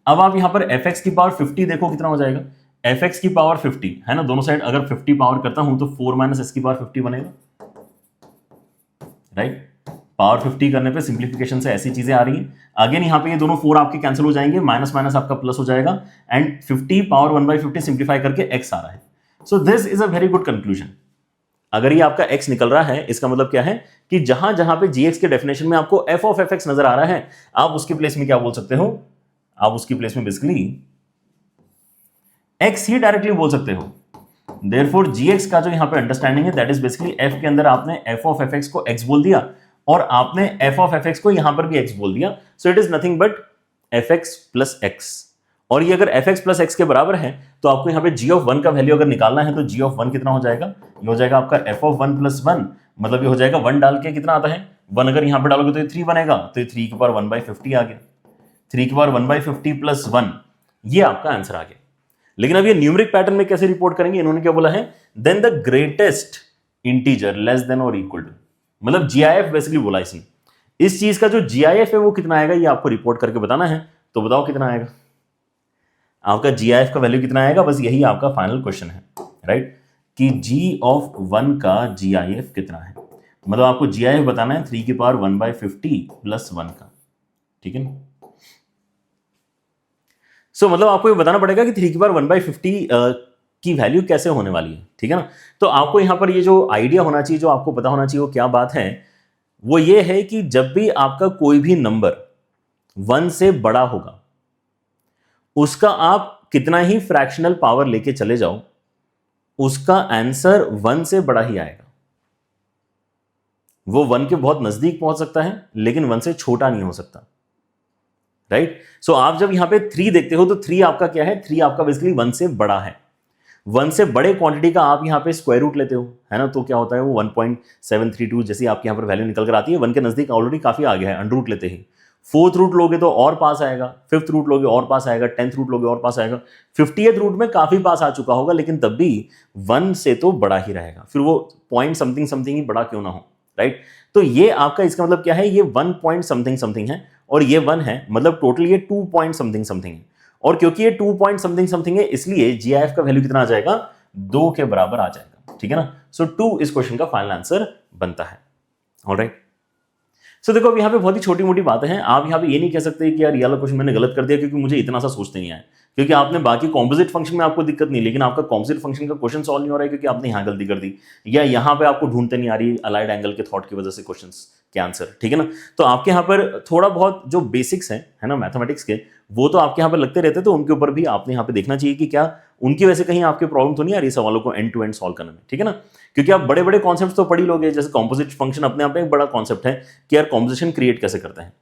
अब आप यहाँ पर fx की पावर 50 देखो कितना हो जाएगा, fx की पावर 50 है ना, दोनों साइड अगर 50 पावर करता हूं तो 4 - x⁻50 बनेगा, राइट। पावर 50 करने पे सिंप्लीफिकेशन से ऐसी चीजें आ रही हैं। अगेन यहाँ पे ये दोनों 4 आपके कैंसिल हो जाएंगे, माइनस माइनस आपका प्लस हो जाएगा, एंड 50 पावर 1/50 सिंप्लीफाई करके x आ रहा है। सो this is a very good conclusion. अगर ये आपका x निकल रहा है, इसका मतलब क्या है कि जहां जहां पे gx के डेफिनेशन में आपको f ऑफ fx नजर आ रहा है, आप उसकी प्लेस में क्या बोल सकते हो, आप उसकी प्लेस में बेसिकली x ही डायरेक्टली बोल सकते हो। देयरफॉर gx का जो यहां पे अंडरस्टैंडिंग है दैट इज बेसिकली f के अंदर आपने f ऑफ fx को x बोल दिया और आपने f ऑफ fx को यहां पर भी x बोल दिया। So it is nothing but fx plus x, और ये अगर fx प्लस x के बराबर है तो आपको यहां पे g ऑफ 1 का वैल्यू अगर निकालना है तो g ऑफ 1 कितना हो जाएगा, ये हो जाएगा आपका f ऑफ 1 प्लस 1, मतलब ये हो जाएगा 1 डाल के कितना आता है 1, अगर यहां पे डालोगे तो ये 3 बनेगा, तो ये 3 की पावर 1/50 आ गया, 3 की पावर 1/50 प्लस 1, ये आपका आंसर आ गया। लेकिन अब ये न्यूमेरिक पैटर्न में कैसे रिपोर्ट करेंगे, इन्होंने क्या बोला है, then the greatest integer less than और इक्वल टू, मतलब जीआईएफ बेसिकली बोला इसने। इस चीज का जो जीआईएफ है वो कितना आएगा ये आपको रिपोर्ट करके बताना है, तो बताओ कितना आएगा, आपका जीआईएफ का वैल्यू कितना आएगा, बस यही आपका फाइनल क्वेश्चन है, राइट, कि जी ऑफ 1 का जीआईएफ कितना है, मतलब आपको जीआईएफ बताना है 3 की पावर 1/50 प्लस 1 का, ठीक है ना। सो मतलब आपको ये बताना पड़ेगा कि 3 की पावर 1/50 की वैल्यू कैसे होने वाली है, ठीक है ना। तो आपको यहां पर ये जो आइडिया होना चाहिए, जो आपको पता होना चाहिए वो क्या बात है, वो ये है कि जब भी आपका कोई भी नंबर 1 से बड़ा होगा, उसका आप कितना ही फ्रैक्शनल पावर लेके चले जाओ, उसका आंसर 1 से बड़ा ही आएगा। वो 1 के बहुत नजदीक पहुंच सकता है लेकिन 1 से छोटा नहीं हो सकता, राइट। सो आप जब यहां पे 3 देखते हो तो 3 आपका क्या है, 3 आपका बेसिकली 1 से बड़ा है। 1 से बड़े क्वांटिटी का आप यहां पे स्क्वायर रूट लेते हो, है ना, तो क्या होता है वो 1.732 जैसी आपके यहां पर वैल्यू निकल कर आती है, 1 के नजदीक ऑलरेडी काफी आ गया है, अंडर रूट लेते ही। 4th रूट लोगे तो और पास आएगा, 5th रूट लोगे और पास आएगा, 10th रूट लोगे और पास आएगा, 50th रूट में काफी पास आ चुका होगा, लेकिन तब भी 1 से तो बड़ा ही रहेगा, फिर वो पॉइंट समथिंग समथिंग ही बड़ा क्यों ना हो, राइट। तो ये आपका इसका मतलब क्या है, ये 1 पॉइंट समथिंग समथिंग है और ये 1 है, मतलब टोटल ये 2 पॉइंट समथिंग समथिंग है, और क्योंकि ये 2 पॉइंट समथिंग समथिंग है इसलिए जीआईएफ का वैल्यू कितना आ जाएगा, 2 के बराबर आ जाएगा, ठीक है ना। सो 2 इस क्वेश्चन का फाइनल आंसर बनता है, ऑलराइट। सो देखो अब यहाँ पे बहुत ही छोटी मोटी बातें हैं, आप यहाँ पे ये नहीं कह सकते कि यार ये वाला क्वेश्चन मैंने गलत कर दिया क्योंकि मुझे इतना सा सोचते नहीं आया, क्योंकि आपने बाकी कॉम्पोजिट फंक्शन में आपको दिक्कत नहीं, लेकिन आपका कॉम्पोजिट फंक्शन का क्वेश्चन सॉल्व नहीं हो रहा है क्योंकि आपने यहाँ गलती कर दी, या यहाँ पे आपको ढूंढते नहीं आ रही अलाइड एंगल के थॉट की वजह से क्वेश्चन के आंसर, ठीक है ना। तो आपके यहाँ पर थोड़ा बहुत जो बेसिक्स हैं, है ना, मैथमेटिक्स के, वो तो आपके यहाँ पर लगते रहते हैं, तो उनके ऊपर भी आपने यहाँ पे देखना चाहिए कि क्या उनकी वजह से कहीं आपके प्रॉब्लम तो नहीं आ रही सवालों को एंड टू एंड सॉल्व करने में, ठीक है ना। क्योंकि आप बड़े बड़े कॉन्सेप्ट तो पढ़ ही लोगे, जैसे कॉम्पोजिट फंक्शन अपने आप में एक बड़ा कॉन्सेप्ट है कि यार कॉम्पोजिशन क्रिएट कैसे करते हैं,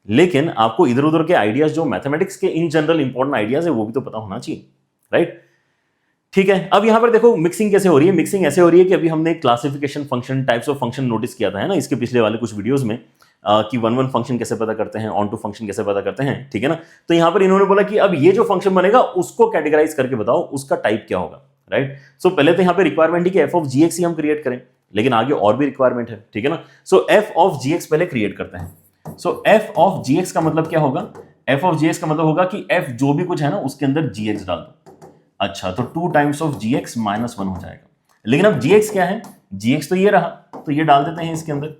लेकिन आपको इधर उधर के आइडियाज जो मैथमेटिक्स के इन जनरल इंपॉर्टेंट आइडियाज है वो भी तो पता होना चाहिए, राइट। ठीक है, अब यहां पर देखो मिक्सिंग कैसे हो रही है, मिक्सिंग ऐसे हो रही है कि अभी हमने classification function, types of function notice किया था, है ना, इसके पिछले वाले कुछ वीडियोस में, कि 1 फंक्शन कैसे पता करते हैं, ऑन टू फंक्शन कैसे पता करते हैं, ठीक है ना। तो यहां पर इन्होंने बोला कि अब ये जो फंक्शन बनेगा उसको कैटेगराइज करके बताओ उसका टाइप क्या होगा, राइट। सो पहले तो यहां पे रिक्वायरमेंट है कि एफ ऑफ जी एक्स ही हम क्रिएट करें, लेकिन आगे और भी रिक्वायरमेंट है, ठीक है ना। सो एफ ऑफ जी एक्स पहले क्रिएट करते हैं। सो एफ ऑफ जी एक्स का मतलब क्या होगा, एफ ऑफ जी एक्स का मतलब होगा कि एफ जो भी कुछ है ना उसके अंदर जी एक्स डाल दो। अच्छा, तो 2 times of G X minus 1 हो जाएगा, लेकिन अब जी एक्स क्या है, जी एक्स तो ये रहा, तो ये डाल देते हैं इसके अंदर,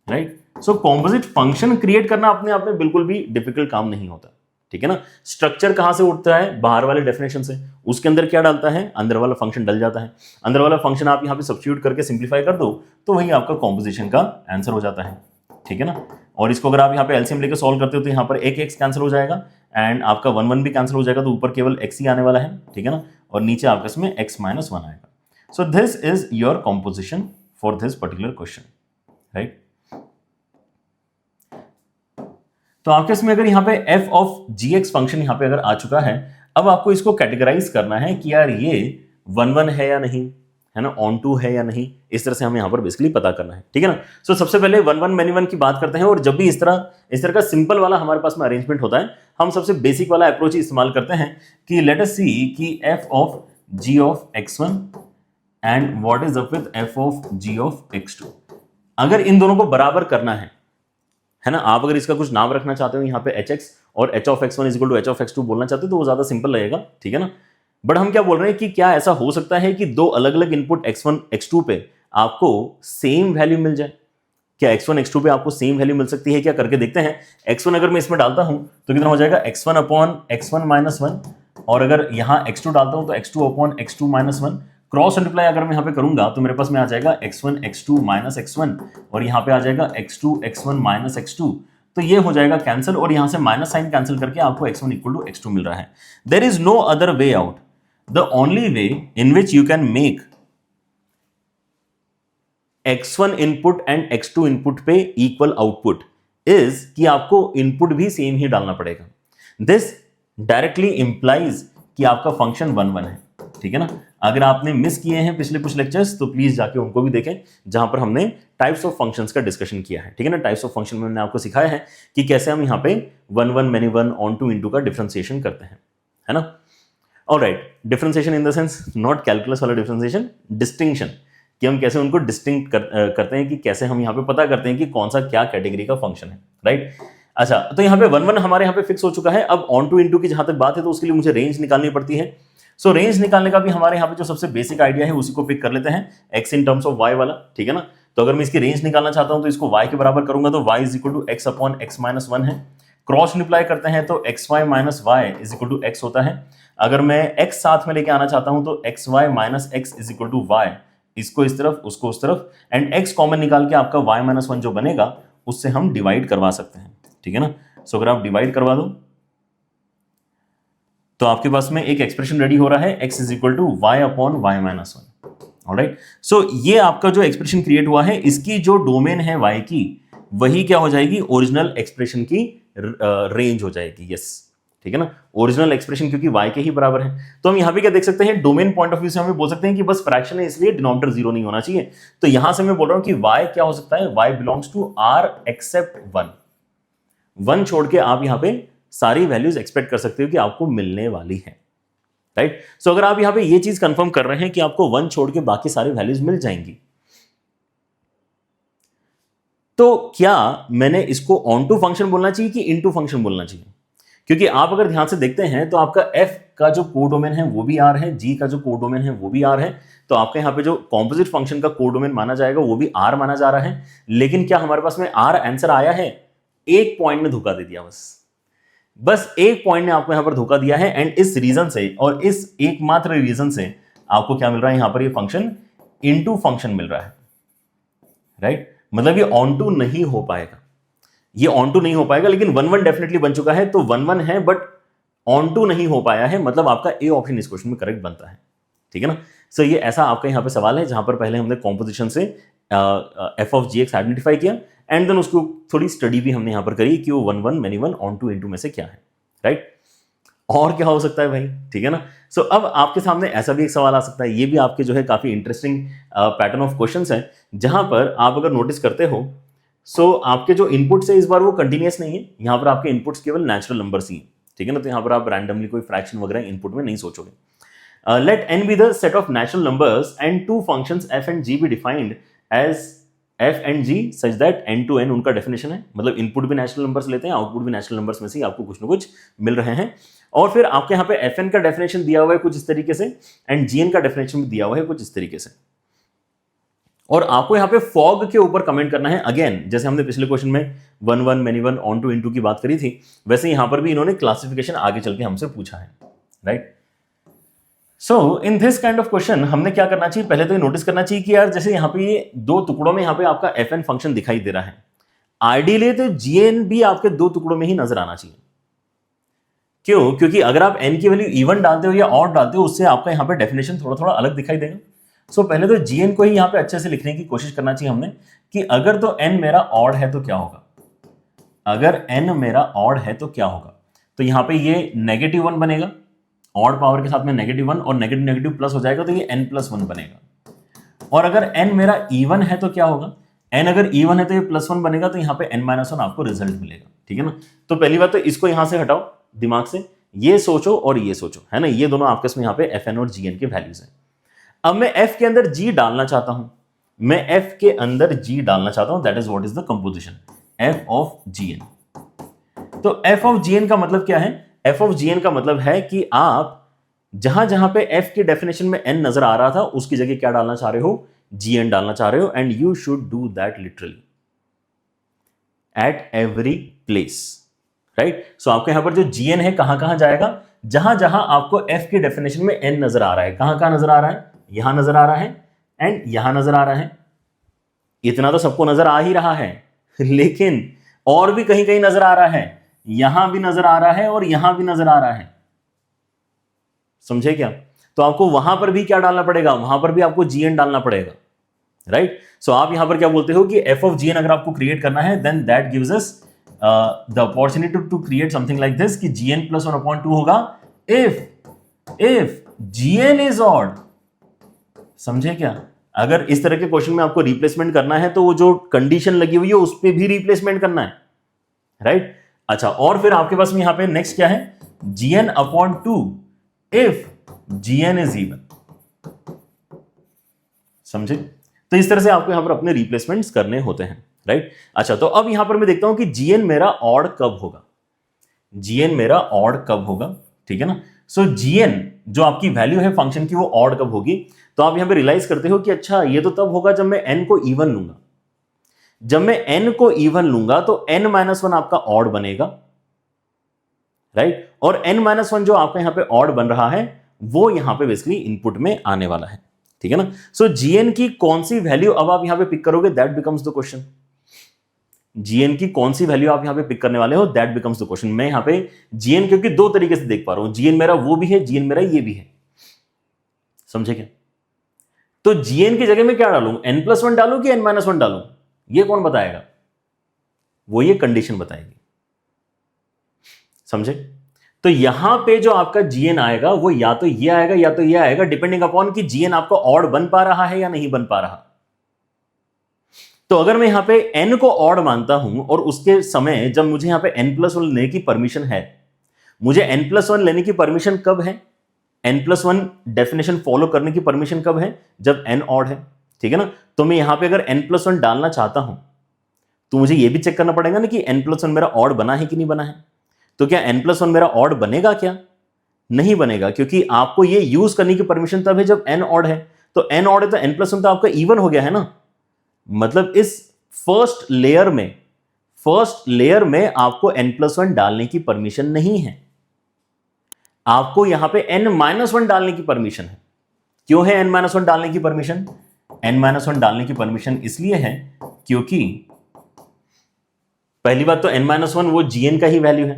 राइट। सो कॉम्पोजिट फंक्शन क्रिएट करना अपने आप में बिल्कुल भी डिफिकल्ट काम नहीं होता, ठीक है ना। स्ट्रक्चर कहां से उठता है, बाहर वाले डेफिनेशन से, उसके अंदर क्या डालता है, अंदर वाला फंक्शन डल जाता है, अंदर वाला फंक्शन आप यहां पे सब्स्टिट्यूट करके सिंप्लीफाई कर दो तो वही आपका कॉम्पोजिशन का आंसर हो जाता है, ठीक है ना। और इसको अगर आप यहाँ पे एलसीएम लेकर सॉल्व करते हो तो यहाँ पर एक एक्स कैंसिल हो जाएगा एंड आपका 1 1 भी कैंसिल हो जाएगा, तो ऊपर केवल एक्स ही आने वाला है, ठीक है ना, और नीचे आपका इसमें x माइनस 1 आएगा। सो this is your composition for this particular question, right. तो आपके इसमें अगर यहाँ पे f ऑफ gx फंक्शन यहाँ पे अगर आ चुका है, अब आपको इसको कैटेगराइज करना है कि यार ये 1 1 है या नहीं, है ना, ऑन टू है या नहीं, इस तरह से हमें यहाँ पर बेसिकली पता करना है, ठीक है ना। सो सबसे पहले 1 1 मैनी 1 की बात करते हैं, और जब भी इस तरह का सिंपल वाला हमारे पास में अरेंजमेंट होता है, हम सबसे बेसिक वाला अप्रोच ही इस्तेमाल करते हैं कि लेट अस सी कि f of g of x1 and what is up with f of g of x2। अगर इन दोनों को बराबर करना है ना, आप अगर इसका कुछ नाम रखना चाहते हो यहाँ पे hx और h of x1 is equal to h of x2 बोलना चाहते हो तो वो ज्यादा सिंपल लगेगा, ठीक है ना। बट हम क्या बोल रहे हैं कि क्या ऐसा हो सकता है कि दो अलग अलग इनपुट x1 x2 पे आपको सेम वैल्यू मिल जाए, क्या x1 x2 पे आपको सेम वैल्यू मिल सकती है क्या, करके देखते हैं। x1 अगर मैं इसमें डालता हूं तो कितना हो जाएगा, x1 अपॉन x1 माइनस 1, और अगर यहां x2 डालता हूं तो x2 upon x2 minus 1। Cross multiply अगर मैं यहां पे करूंगा तो मेरे पास में आ जाएगा x1 x2 माइनस x1, और यहां पे आ जाएगा x2 x1 माइनस x2। तो ये हो जाएगा कैंसिल, और यहां से माइनस साइन कैंसिल करके आपको x1 इक्वल टू x2 मिल रहा है। There is no other way out, the only way in which you can make x1 input and x2 input पे इक्वल आउटपुट इज कि आपको इनपुट भी सेम ही डालना पड़ेगा। दिस डायरेक्टली इंप्लाइज कि आपका फंक्शन 1 1 है, ठीक है ना। अगर आपने मिस किए हैं पिछले कुछ लेक्चर्स तो प्लीज जाके उनको भी देखें, जहां पर हमने टाइप्स ऑफ फंक्शंस का डिस्कशन किया है, ठीक है ना। टाइप्स ऑफ फंक्शन में मैंने आपको सिखाया है कि कैसे हम यहां पे 1 1 मैनी 1 ऑन टू इनटू का डिफरेंशिएशन करते हैं, है ना। Alright, differentiation in the sense not calculus वाला डिफरेंशिएशन, डिस्टिंक्शन, कि हम कैसे उनको डिस्टिंक्ट करते हैं, कि कैसे हम यहाँ पे पता करते हैं कि कौन सा क्या कैटेगरी का फंक्शन है, राइट। अच्छा, तो यहाँ पे 1 1 हमारे यहाँ पे फिक्स हो चुका है। अब ऑन टू इनटू की जहां तक बात है तो उसके लिए मुझे रेंज निकालनी पड़ती है। सो रेंज निकालने का भी हमारे यहाँ पे जो सबसे बेसिक आइडिया है उसी को पिक कर लेते हैं, x in terms of y वाला, ठीक है ना। तो अगर मैं इसकी रेंज निकालना चाहता हूं तो इसको y के बराबर करूंगा तो y is equal to x upon x minus 1 है। क्रॉस मल्टीप्लाई करते हैं तो xy minus y is equal to x होता है। अगर मैं x साथ में लेके आना चाहता हूं तो xy minus x is equal to y, इसको इस तरफ उसको उस तरफ, एंड x कॉमन निकाल के आपका y माइनस 1 जो बनेगा उससे हम डिवाइड करवा सकते हैं, ठीक है ना। सो अगर आप डिवाइड करवा दो तो आपके पास में एक एक्सप्रेशन रेडी हो रहा है, x is equal to y upon y minus 1। Alright, so ये आपका जो एक्सप्रेशन क्रिएट हुआ है इसकी जो डोमेन है y की, वही क्या हो जाएगी, ओरिजिनल एक्सप्रेशन की रेंज हो जाएगी। यस, ठीक है ना, ओरिजिनल एक्सप्रेशन क्योंकि y के ही बराबर है। तो हम यहां पे क्या देख सकते हैं, डोमेन पॉइंट ऑफ व्यू से हम बोल सकते हैं कि बस फ्रैक्शन है इसलिए डिनोमिनेटर 0 नहीं होना चाहिए। तो यहां से मैं बोल रहा हूं कि y क्या हो सकता है, y belongs to r except 1। 1 छोड़ के आप यहां पे सारी वैल्यूज एक्सपेक्ट कर सकते हो कि आपको मिलने वाली है, राइट। सो अगर आप यहां पे ये चीज कंफर्म कर रहे हैं कि आपको 1 छोड़ के बाकी सारी वैल्यूज मिल जाएंगी, तो क्या मैंने इसको ऑन टू फंक्शन बोलना चाहिए कि इनटू फंक्शन बोलना चाहिए? क्योंकि आप अगर ध्यान से देखते हैं तो आपका f का जो कोडोमेन है वो भी r है, g का जो कोडोमेन है वो भी r है। तो आपके यहां पे जो कॉम्पोजिट फंक्शन का कोडोमेन माना जाएगा वो भी r माना जा रहा है। लेकिन क्या हमारे पास में r आंसर आया है? एक पॉइंट ने धोखा दे दिया, बस एक पॉइंट ने आपको यहां पर धोखा दिया है। एंड इस रीजन से और इस एकमात्र रीजन से आपको क्या मिल रहा है, यहां पर ये फंक्शन इनटू फंक्शन मिल रहा है, राइट। मतलब ये ऑन टू नहीं हो पाएगा, ये ऑन टू नहीं हो पाएगा, लेकिन 1 1 डेफिनेटली बन चुका है। तो 1 1 है बट ऑन टू नहीं हो पाया है, मतलब आपका ए ऑप्शन इस क्वेश्चन में करेक्ट बनता है, ठीक है ना। सो ये ऐसा आपका यहां पे सवाल है जहां पर पहले हमने कॉम्पोजिशन से F of G X identify किया, एंड देन उसको थोड़ी स्टडी भी हमने यहां पर करी कि वो 1 1 मैनी 1 ऑन टू इनटू में से क्या है, राइट। और क्या हो सकता है भाई, ठीक है ना। सो अब आपके सामने ऐसा भी एक सवाल आ सकता है, ये भी आपके जो है काफी इंटरेस्टिंग पैटर्न ऑफ क्वेश्चंस है, जहां पर आप अगर नोटिस करते हो सो आपके जो इनपुट्स है इस बार वो कंटिन्यूअस नहीं है, यहां पर आपके इनपुट्स केवल नेचुरल नंबर्स ही हैं, ठीक है ना। तो यहां पर आप रैंडमली कोई फ्रैक्शन वगैरह इनपुट में नहीं सोचोगे। Let n be the set of natural numbers and two functions f and g be defined as f and g such that n to n उनका डेफिनेशन है, मतलब इनपुट भी नेचुरल नंबर्स लेते हैं, आउटपुट भी नेचुरल नंबर्स में से आपको कुछ ना कुछ मिल रहे हैं। और फिर आपके यहाँ पे fn का डेफिनेशन दिया हुआ है कुछ इस तरीके से, एंड gn का डेफिनेशन भी दिया हुआ है कुछ इस तरीके से, और आपको यहाँ पे फॉग के ऊपर कमेंट करना है। अगेन जैसे हमने पिछले क्वेश्चन में 1 1 मैनी 1 ऑन टू इनटू की बात करी थी, वैसे यहां पर भी इन्होंने क्लासिफिकेशन आगे चल के हमसे पूछा है, right. So in this kind of question हमने क्या करना चाहिए, पहले तो ये नोटिस करना चाहिए कि यार जैसे यहाँ पे ये 2 टुकड़ों में यहाँ पे आपका fn फंक्शन दिखाई दे रहा है, आइडियली तो gn भी आपके 2 टुकड़ों में ही नजर आना चाहिए। क्यों? क्योंकि अगर आप n की वैल्यू इवन डालते हो या ऑड डालते हो उससे आपका यहाँ पे डेफिनेशन थोड़ा थोड़ा अलग दिखाई देगा। सो पहले तो gn को ही यहाँ पे अच्छे से लिखने की कोशिश करना चाहिए हमने कि अगर तो n मेरा ऑड है तो क्या होगा, अगर n मेरा ऑड है तो क्या होगा। तो यहाँ पे ये -1 बनेगा, ऑड पावर के साथ में -1 और नेगेटिव नेगेटिव प्लस हो जाएगा तो ये n+1 बनेगा। और अगर n मेरा इवन है तो क्या होगा, n अगर इवन है तो ये +1 बनेगा, तो यहाँ पे n-1 आपको रिजल्ट मिलेगा, ठीक है ना। तो पहली बात तो इसको यहां से हटाओ दिमाग से, ये सोचो और ये सोचो, है ना, ये दोनों आपके इसमें यहाँ पे fn और gn के वैल्यूज हैं। अब मैं f के अंदर g डालना चाहता हूं, मैं f के अंदर g डालना चाहता हूं, that is what is the composition f of gn। तो f ऑफ gn का मतलब क्या है, f ऑफ gn का मतलब है कि आप जहां जहां पे f की डेफिनेशन में n नजर आ रहा था उसकी जगह क्या डालना चाह रहे हो, gn डालना चाह रहे हो, and you should do that literally, at every place, right. So आपके यहां पर जो gn है कहां कहां जाएगा, जहां जहां आपको f की डेफिनेशन में n नजर आ रहा है। कहां कहां नजर आ रहा है, यहां नजर आ रहा है एंड यहां नजर आ रहा है। इतना तो सबको नजर आ ही रहा है लेकिन और भी कहीं कहीं नजर आ रहा है, यहां भी नजर आ रहा है और यहां भी नजर आ रहा है, समझे क्या। तो आपको वहां पर भी क्या डालना पड़ेगा, वहां पर भी आपको gn डालना पड़ेगा, राइट। सो आप यहां पर क्या बोलते हो कि f ऑफ gn अगर आपको क्रिएट करना है then that gives us the opportunity to create something like this कि gn प्लस 1/2 होगा इफ gn इज ऑड, समझे क्या। अगर इस तरह के क्वेश्चन में आपको रिप्लेसमेंट करना है तो वो जो कंडीशन लगी हुई है उस पर भी रिप्लेसमेंट करना है, राइट। अच्छा, और फिर आपके पास में यहां पे नेक्स्ट क्या है, gn/2 if gn is even, समझे। तो इस तरह से आपको यहां पर अपने रिप्लेसमेंट्स करने होते हैं, राइट। अच्छा, तो अब यहां पर मैं देखता हूं कि gn मेरा ऑड कब होगा, gn मेरा ऑड कब होगा, ठीक है ना। सो gn जो आपकी वैल्यू है फंक्शन की वो ऑड कब होगी, तो आप यहां पे रियलाइज करते हो कि अच्छा ये तो तब होगा जब मैं n को इवन लूंगा। जब मैं n को इवन लूंगा तो n-1 आपका ऑड बनेगा, राइट। और n-1 जो आपका यहां पे ऑड बन रहा है वो यहां पे बेसिकली इनपुट में आने वाला है, ठीक है ना। सो gn की कौन सी वैल्यू अब आप यहां पे पिक करोगे, that becomes the question. gn की कौन सी वैल्यू आप यहां पे पिक करने वाले हो, दैट बिकम्स द क्वेश्चन। मैं यहां पे gn क्योंकि दो तरीके से देख पा रहा हूं, gn मेरा वो भी है, gn मेरा ये भी है, समझे क्या। तो gn की जगह में क्या डालूं, n+1 डालूं कि n-1 डालूं, ये कौन बताएगा, वो ये कंडीशन बताएगी, समझे। तो यहां पे जो आपका gn आएगा वो या तो ये आएगा या तो ये आएगा, डिपेंडिंग अपॉन कि gn आपका ऑड बन पा रहा है या नहीं बन पा रहा। तो अगर मैं यहां पे n को ऑड मानता हूं और उसके समय जब मुझे यहां पे n+1 लेने की परमिशन है, मुझे n+1 लेने की परमिशन कब है, n+1 डेफिनेशन फॉलो करने की परमिशन कब है, जब n ऑड है, ठीक है ना। तो मैं यहां पे अगर n+1 डालना चाहता हूं तो मुझे यह भी चेक करना पड़ेगा ना कि n+1 मेरा ऑड बना है कि नहीं बना है। तो क्या n+1 मेरा ऑड बनेगा, क्या नहीं बनेगा, क्योंकि आपको ये यूज करने की परमिशन तब है जब n ऑड है। तो n ऑड है तो n+1 तो आपका इवन हो गया है ना, मतलब इस फर्स्ट लेयर में आपको n+1 डालने की परमिशन नहीं है, आपको यहां पे n-1 डालने की परमिशन है। क्यों है n-1 डालने की परमिशन, n-1 डालने की परमिशन इसलिए है क्योंकि पहली बात तो n-1 वो gn का ही वैल्यू है,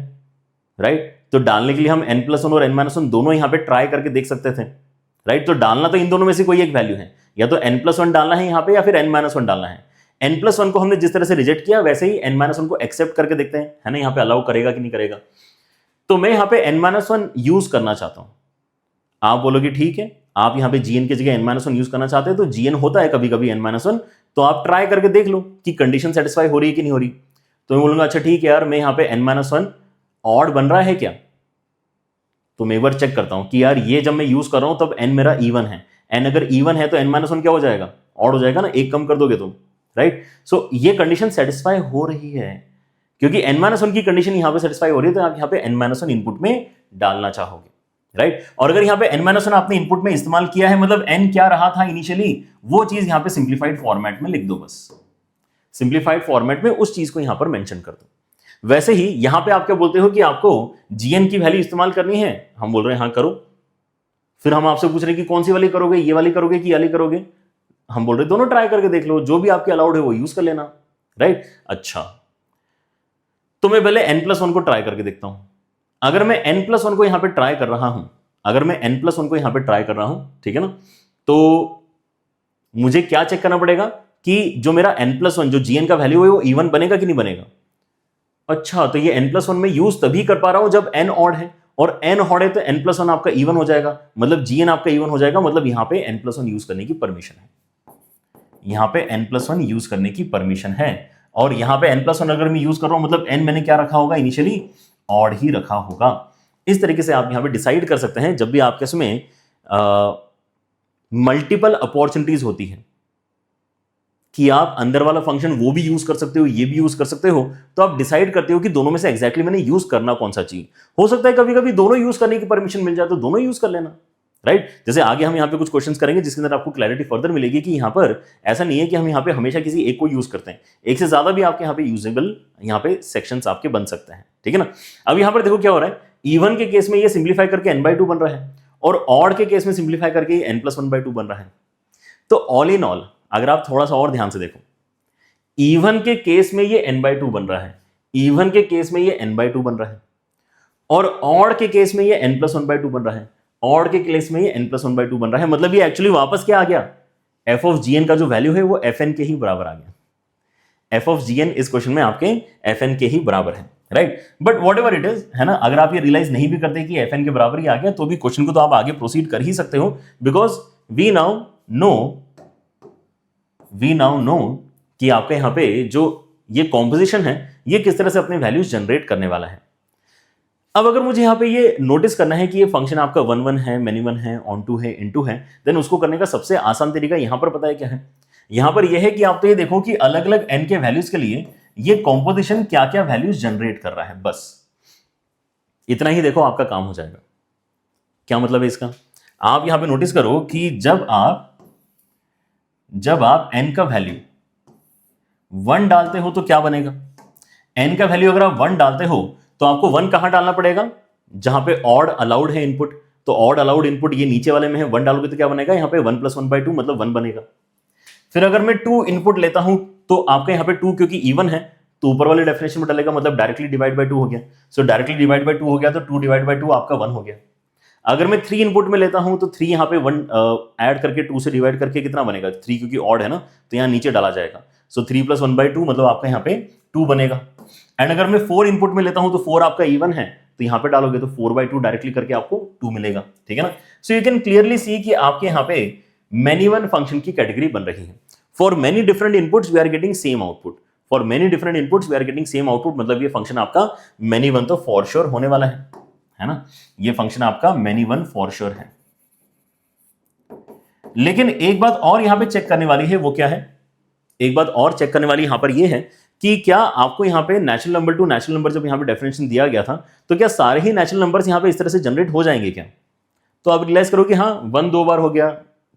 राइट। तो डालने के लिए हम n+1 और n-1 दोनों यहां पे ट्राई करके देख सकते थे, राइट। तो डालना तो इन दोनों में से कोई एक वैल्यू है, या तो n+1 डालना है यहां पे या फिर n-1 डालना है। n+1 को हमने जिस तरह से रिजेक्ट किया वैसे ही n-1 को एक्सेप्ट करके देखते हैं, है ना, यहां पे अलाउ करेगा कि नहीं करेगा। तो मैं यहां पे n-1 यूज करना चाहता हूं, आप बोलोगे ठीक है, आप यहां पे gn की जगह n-1 यूज करना चाहते हैं, तो gn होता है कभी कभी n-1, तो आप ट्राई करके देख लो कि कंडीशन सेटिस्फाई हो रही है कि नहीं हो रही। तो मैं बोलूंगा अच्छा ठीक है यार, मैं यहां पे n-1 ऑड बन रहा है क्या, तो मैं एक बार चेक करता हूं कि यार ये जब मैं यूज कर रहा हूं तब n मेरा इवन है, n अगर इवन है तो n-1 क्या हो जाएगा, ऑड हो जाएगा ना, एक कम कर दोगे तुम, राइट। सो ये कंडीशन सेटिस्फाई हो रही है, क्योंकि n-1 की कंडीशन यहां पे सेटिस्फाई हो रही है, तो आप यहां पे n-1 इनपुट में डालना चाहोगे, राइट। और अगर यहां पे n-1 आपने इनपुट में इस्तेमाल किया है, मतलब n क्या रहा था इनिशियली, वो चीज यहां पे सिंप्लीफाइड फॉर्मेट में लिख दो, बस सिंप्लीफाइड फॉर्मेट में उस चीज को यहां पर मेंशन कर दो। वैसे ही यहां पे आप क्या बोलते हो कि आपको gn की वैल्यू इस्तेमाल करनी है, हम बोल रहे हैं हाँ करो। फिर हम आपसे पूछ रहे हैं कि कौन सी वाली करोगे, ये वाली करोगे कि ये वाली करोगे, हम बोल रहे दोनों ट्राई करके देख लो, जो भी आपके अलाउड है वो यूज कर लेना, राइट। अच्छा, तो मैं पहले n+1 को ट्राई करके देखता हूं। अगर मैं n+1 को यहां पे ट्राई कर रहा हूं, अगर मैं n+1 को यहां पे ट्राई कर रहा हूं, ठीक है ना, तो मुझे क्या चेक करना पड़ेगा कि जो मेरा n+1 जो gn का वैल्यू है वो इवन बनेगा कि नहीं बनेगा। अच्छा, तो ये n+1 में यूज तभी कर पा रहा हूं जब n ऑड है, और n ऑड है तो n+1 आपका इवन हो जाएगा, मतलब gn आपका इवन हो जाएगा, मतलब यहां पे n+1 यूज करने की परमिशन है, यहां पे n+1 यूज करने की परमिशन है। और यहां पे n+1 अगर मैं यूज कर रहा हूं मतलब n मैंने क्या रखा होगा, इनिशियली ऑड ही रखा होगा। इस तरीके से आप यहां पे डिसाइड कर सकते हैं जब भी आपके इसमें मल्टीपल अपॉर्चुनिटीज होती है कि आप अंदर वाला फंक्शन वो भी यूज कर सकते हो, ये भी यूज कर सकते हो, तो आप डिसाइड करते हो कि दोनों में से एग्जैक्टली मैंने यूज करना कौन सा चीज। हो सकता है कभी कभी दोनों यूज करने की परमिशन मिल जाए तो दोनों यूज कर लेना, राइट। जैसे आगे हम यहाँ पे कुछ क्वेश्चंस करेंगे जिसके अंदर आपको क्लैरिटी फर्दर मिलेगी कि यहाँ पर ऐसा नहीं है कि हम यहाँ पे हमेशा किसी एक को यूज करते हैं, एक से ज्यादा भी आपके यहाँ पे यूजेबल यहाँ पे सेक्शंस आपके बन सकते हैं, ठीक है ना। अब यहाँ पर देखो क्या हो रहा है, इवन के केस में ये सिंप्लीफाई करके n/2 बन रहा है और ऑड के केस में सिंप्लीफाई करके ये n+1/2 बन रहा है। तो ऑल इन ऑल अगर आप थोड़ा सा और ध्यान से देखो, इवन के केस में ये n/2 बन रहा है, इवन के केस में ये n/2 बन रहा है, और ऑड के केस में ये n+1/2 बन रहा है, ऑड के केस में ये n+1/2 बन रहा है। मतलब ये एक्चुअली वापस क्या आ गया, f ऑफ gn का जो वैल्यू है वो fn के ही बराबर आ गया। f ऑफ gn इस क्वेश्चन में आपके fn के ही बराबर है, right. But what ever it is, है ना, अगर आप ये रियलाइज नहीं भी करते कि fn के बराबर ही आ गया तो भी क्वेश्चन को तो आप आगे प्रोसीड कर ही सकते हो, बिकॉज वी नाउ नो कि आपके यहां पे जो ये कॉम्पोजिशन है ये किस तरह से अपने वैल्यूज जनरेट करने वाला है। अब अगर मुझे यहां पे ये नोटिस करना है कि ये फंक्शन आपका 1 1 है, मैनी 1 है, ऑन टू है, इनटू है, देन उसको करने का सबसे आसान तरीका यहां पर पता है क्या है, यहां पर यह है कि आप तो ये देखो कि अलग अलग n के वैल्यूज के लिए ये कॉम्पोजिशन क्या क्या वैल्यूज जनरेट कर रहा है, बस इतना ही देखो आपका काम हो जाएगा। क्या मतलब है इसका, आप यहां पे नोटिस करो कि जब आप n का वैल्यू 1 डालते हो तो क्या बनेगा, n का वैल्यू अगर आप 1 डालते हो तो आपको 1 कहां डालना पड़ेगा, जहां पे ऑड अलाउड है इनपुट, तो ऑड अलाउड इनपुट ये नीचे वाले में है, 1 डालोगे तो क्या बनेगा, यहां पे 1+1/2 मतलब 1 बनेगा। फिर अगर मैं 2 इनपुट लेता हूं तो आपके यहां पे 2 क्योंकि इवन है तो ऊपर वाले डेफिनेशन में डालेगा, मतलब डायरेक्टली डिवाइड बाय 2 हो गया। सो डायरेक्टली डिवाइड बाय 2 हो गया तो 2 डिवाइड बाय 2 आपका 1 हो गया। अगर मैं 3 इनपुट में लेता हूं तो 3 यहां पे 1 ऐड करके 2 से डिवाइड करके कितना बनेगा, 3 क्योंकि ऑड है ना तो यहां नीचे डाला जाएगा। सो 3 + 1/2 मतलब आपका यहां पे 2 बनेगा। एंड अगर मैं 4 इनपुट में लेता हूं तो 4 आपका इवन है तो यहां पे डालोगे तो 4/2 डायरेक्टली करके आपको 2 मिलेगा, ठीक है ना। So you can clearly see कि आपके यहां पे मैनी वन फंक्शन की कैटेगरी बन रही है। For many different inputs we are getting same output, for many different inputs we are getting same output, मतलब ये फंक्शन आपका मैनी वन तो फॉर श्योर होने वाला है ना, ये फंक्शन आपका मैनी वन फॉर श्योर है। लेकिन एक बात और यहां पे चेक करने वाली है, वो क्या है, एक बात और चेक करने वाली यहां पर ये है कि क्या आपको यहां पे natural number two natural number जब यहां पे डेफिनेशन दिया गया था तो क्या सारे ही नेचुरल नंबर्स यहां पे इस तरह से जनरेट हो जाएंगे क्या, तो आप रियलाइज करो कि हाँ 1 2 बार हो गया,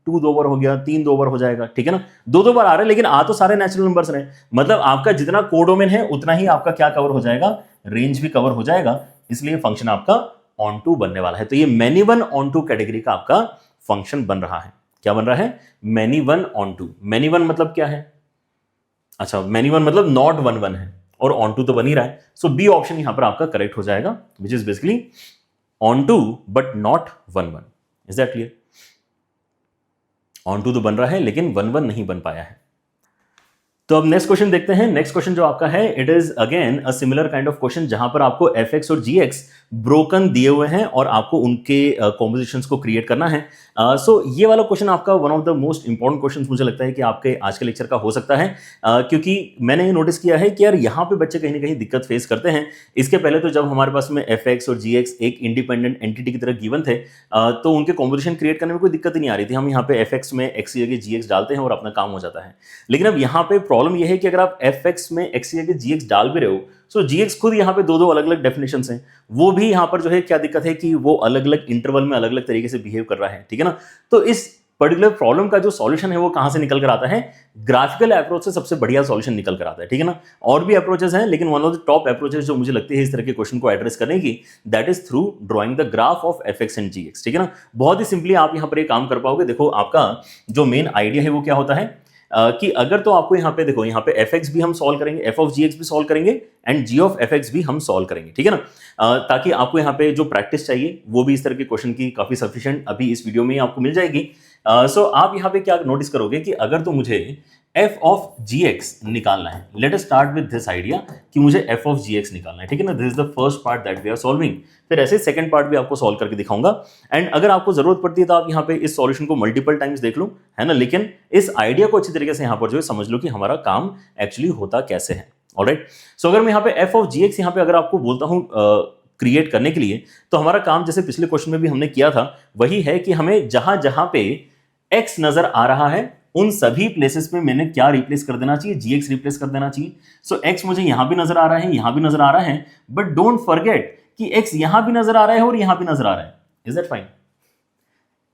2 2 बार हो गया, 3 2 बार हो जाएगा, ठीक है ना, 2 2 बार आ रहे हैं लेकिन आ तो सारे नेचुरल नंबर्स रहे, मतलब आपका जितना कोडोमेन है उतना ही आपका क्या कवर हो जाएगा, रेंज भी कवर हो जाएगा, इसलिए फंक्शन आपका ऑन टू बनने वाला है। तो ये many one onto category का आपका फंक्शन बन रहा है। क्या बन रहा है, many one onto. Many one मतलब क्या है, अच्छा मैनी वन मतलब नॉट 1 1 है और ऑन टू तो बन ही रहा है, सो बी ऑप्शन यहां पर आपका करेक्ट हो जाएगा, which is basically onto but not 1 1। Is that clear, onto तो बन रहा है लेकिन 1 1 नहीं बन पाया है। तो अब नेक्स्ट क्वेश्चन देखते हैं। नेक्स्ट क्वेश्चन जो आपका है it is again a similar kind of question जहां पर आपको fx और gx ब्रोकन दिए हुए हैं और आपको उनके कॉम्पोजिशंस को क्रिएट करना है। सो ये वाला क्वेश्चन आपका one of the most important question मुझे लगता है कि आपके आज के लेक्चर का हो सकता है, क्योंकि मैंने ये नोटिस किया है कि यार यहाँ पे बच्चे कहीं ना कहीं दिक्कत फेस करते हैं। इसके पहले तो जब हमारे पास में fx और gx एक इंडिपेंडेंट एंटिटी की तरह गिवन थे तो उनके कॉम्पोजिशन क्रिएट करने में कोई दिक्कत ही नहीं आ रही थी, हम यहाँ पे fx में x की जगह gx डालते हैं और अपना काम हो जाता है। लेकिन अब यहाँ पे प्रॉब्लम यह है कि अगर आप fx में x की जगह gx डाल भी रहे हो सो gx खुद यहाँ पे दो अलग अलग डेफिनेशंस हैं, वो भी यहाँ पर जो है क्या दिक्कत है कि वो अलग अलग इंटरवल में अलग अलग तरीके से बिहेव कर रहा है, ठीक है ना। तो इस पर्टिकुलर प्रॉब्लम का जो सॉल्यूशन है वो कहां से निकल कर आता है, ग्राफिकल अप्रोच से सबसे बढ़िया सॉल्यूशन निकल कर आता है, ठीक है ना। और भी अप्रोचेस हैं लेकिन one of the top approaches जो मुझे लगती है इस तरह के क्वेश्चन को एड्रेस करने की, that is through drawing the graph of fx and gx, ठीक है ना। बहुत ही सिंपली आप यहाँ पर एक काम कर पाओगे। देखो आपका जो मेन आइडिया है वो क्या होता है कि अगर तो आपको यहाँ पे देखो, यहाँ पे fx भी हम सॉल्व करेंगे, f ऑफ gx भी सॉल्व करेंगे एंड g ऑफ fx भी हम सॉल्व करेंगे, ठीक है ना। ताकि आपको यहाँ पे जो प्रैक्टिस चाहिए वो भी इस तरह के क्वेश्चन की काफी सफिशिएंट अभी इस वीडियो में ही आपको मिल जाएगी। सो आप यहाँ पे क्या नोटिस करोगे कि अगर तो मुझे f ऑफ gx निकालना है, let us start with this idea कि मुझे f ऑफ gx निकालना है, ठीक है ना। This is the first part that we are solving, फिर ऐसे सेकंड पार्ट भी आपको सॉल्व करके दिखाऊंगा। एंड अगर आपको जरूरत पड़ती है तो आप यहाँ पे इस सॉल्यूशन को मल्टीपल टाइम्स देख लो, है ना, लेकिन इस आइडिया को अच्छी तरीके से यहाँ पर जो है समझ लो कि हमारा काम एक्चुअली होता कैसे है। ऑलराइट, सो अगर मैं यहाँ पे f ऑफ gx यहाँ पे अगर आपको बोलता हूँ क्रिएट करने के लिए, तो हमारा काम जैसे पिछले क्वेश्चन में भी हमने किया था वही है कि हमें जहां जहां पे x नजर आ रहा है उन सभी प्लेसेस पे मैंने क्या रिप्लेस कर देना चाहिए, gx रिप्लेस कर देना चाहिए। सो x मुझे यहां भी नजर आ रहा है, यहां भी नजर आ रहा है, बट डोंट फॉरगेट कि x यहां भी नजर आ रहा है और यहां भी नजर आ रहा है। Is that fine?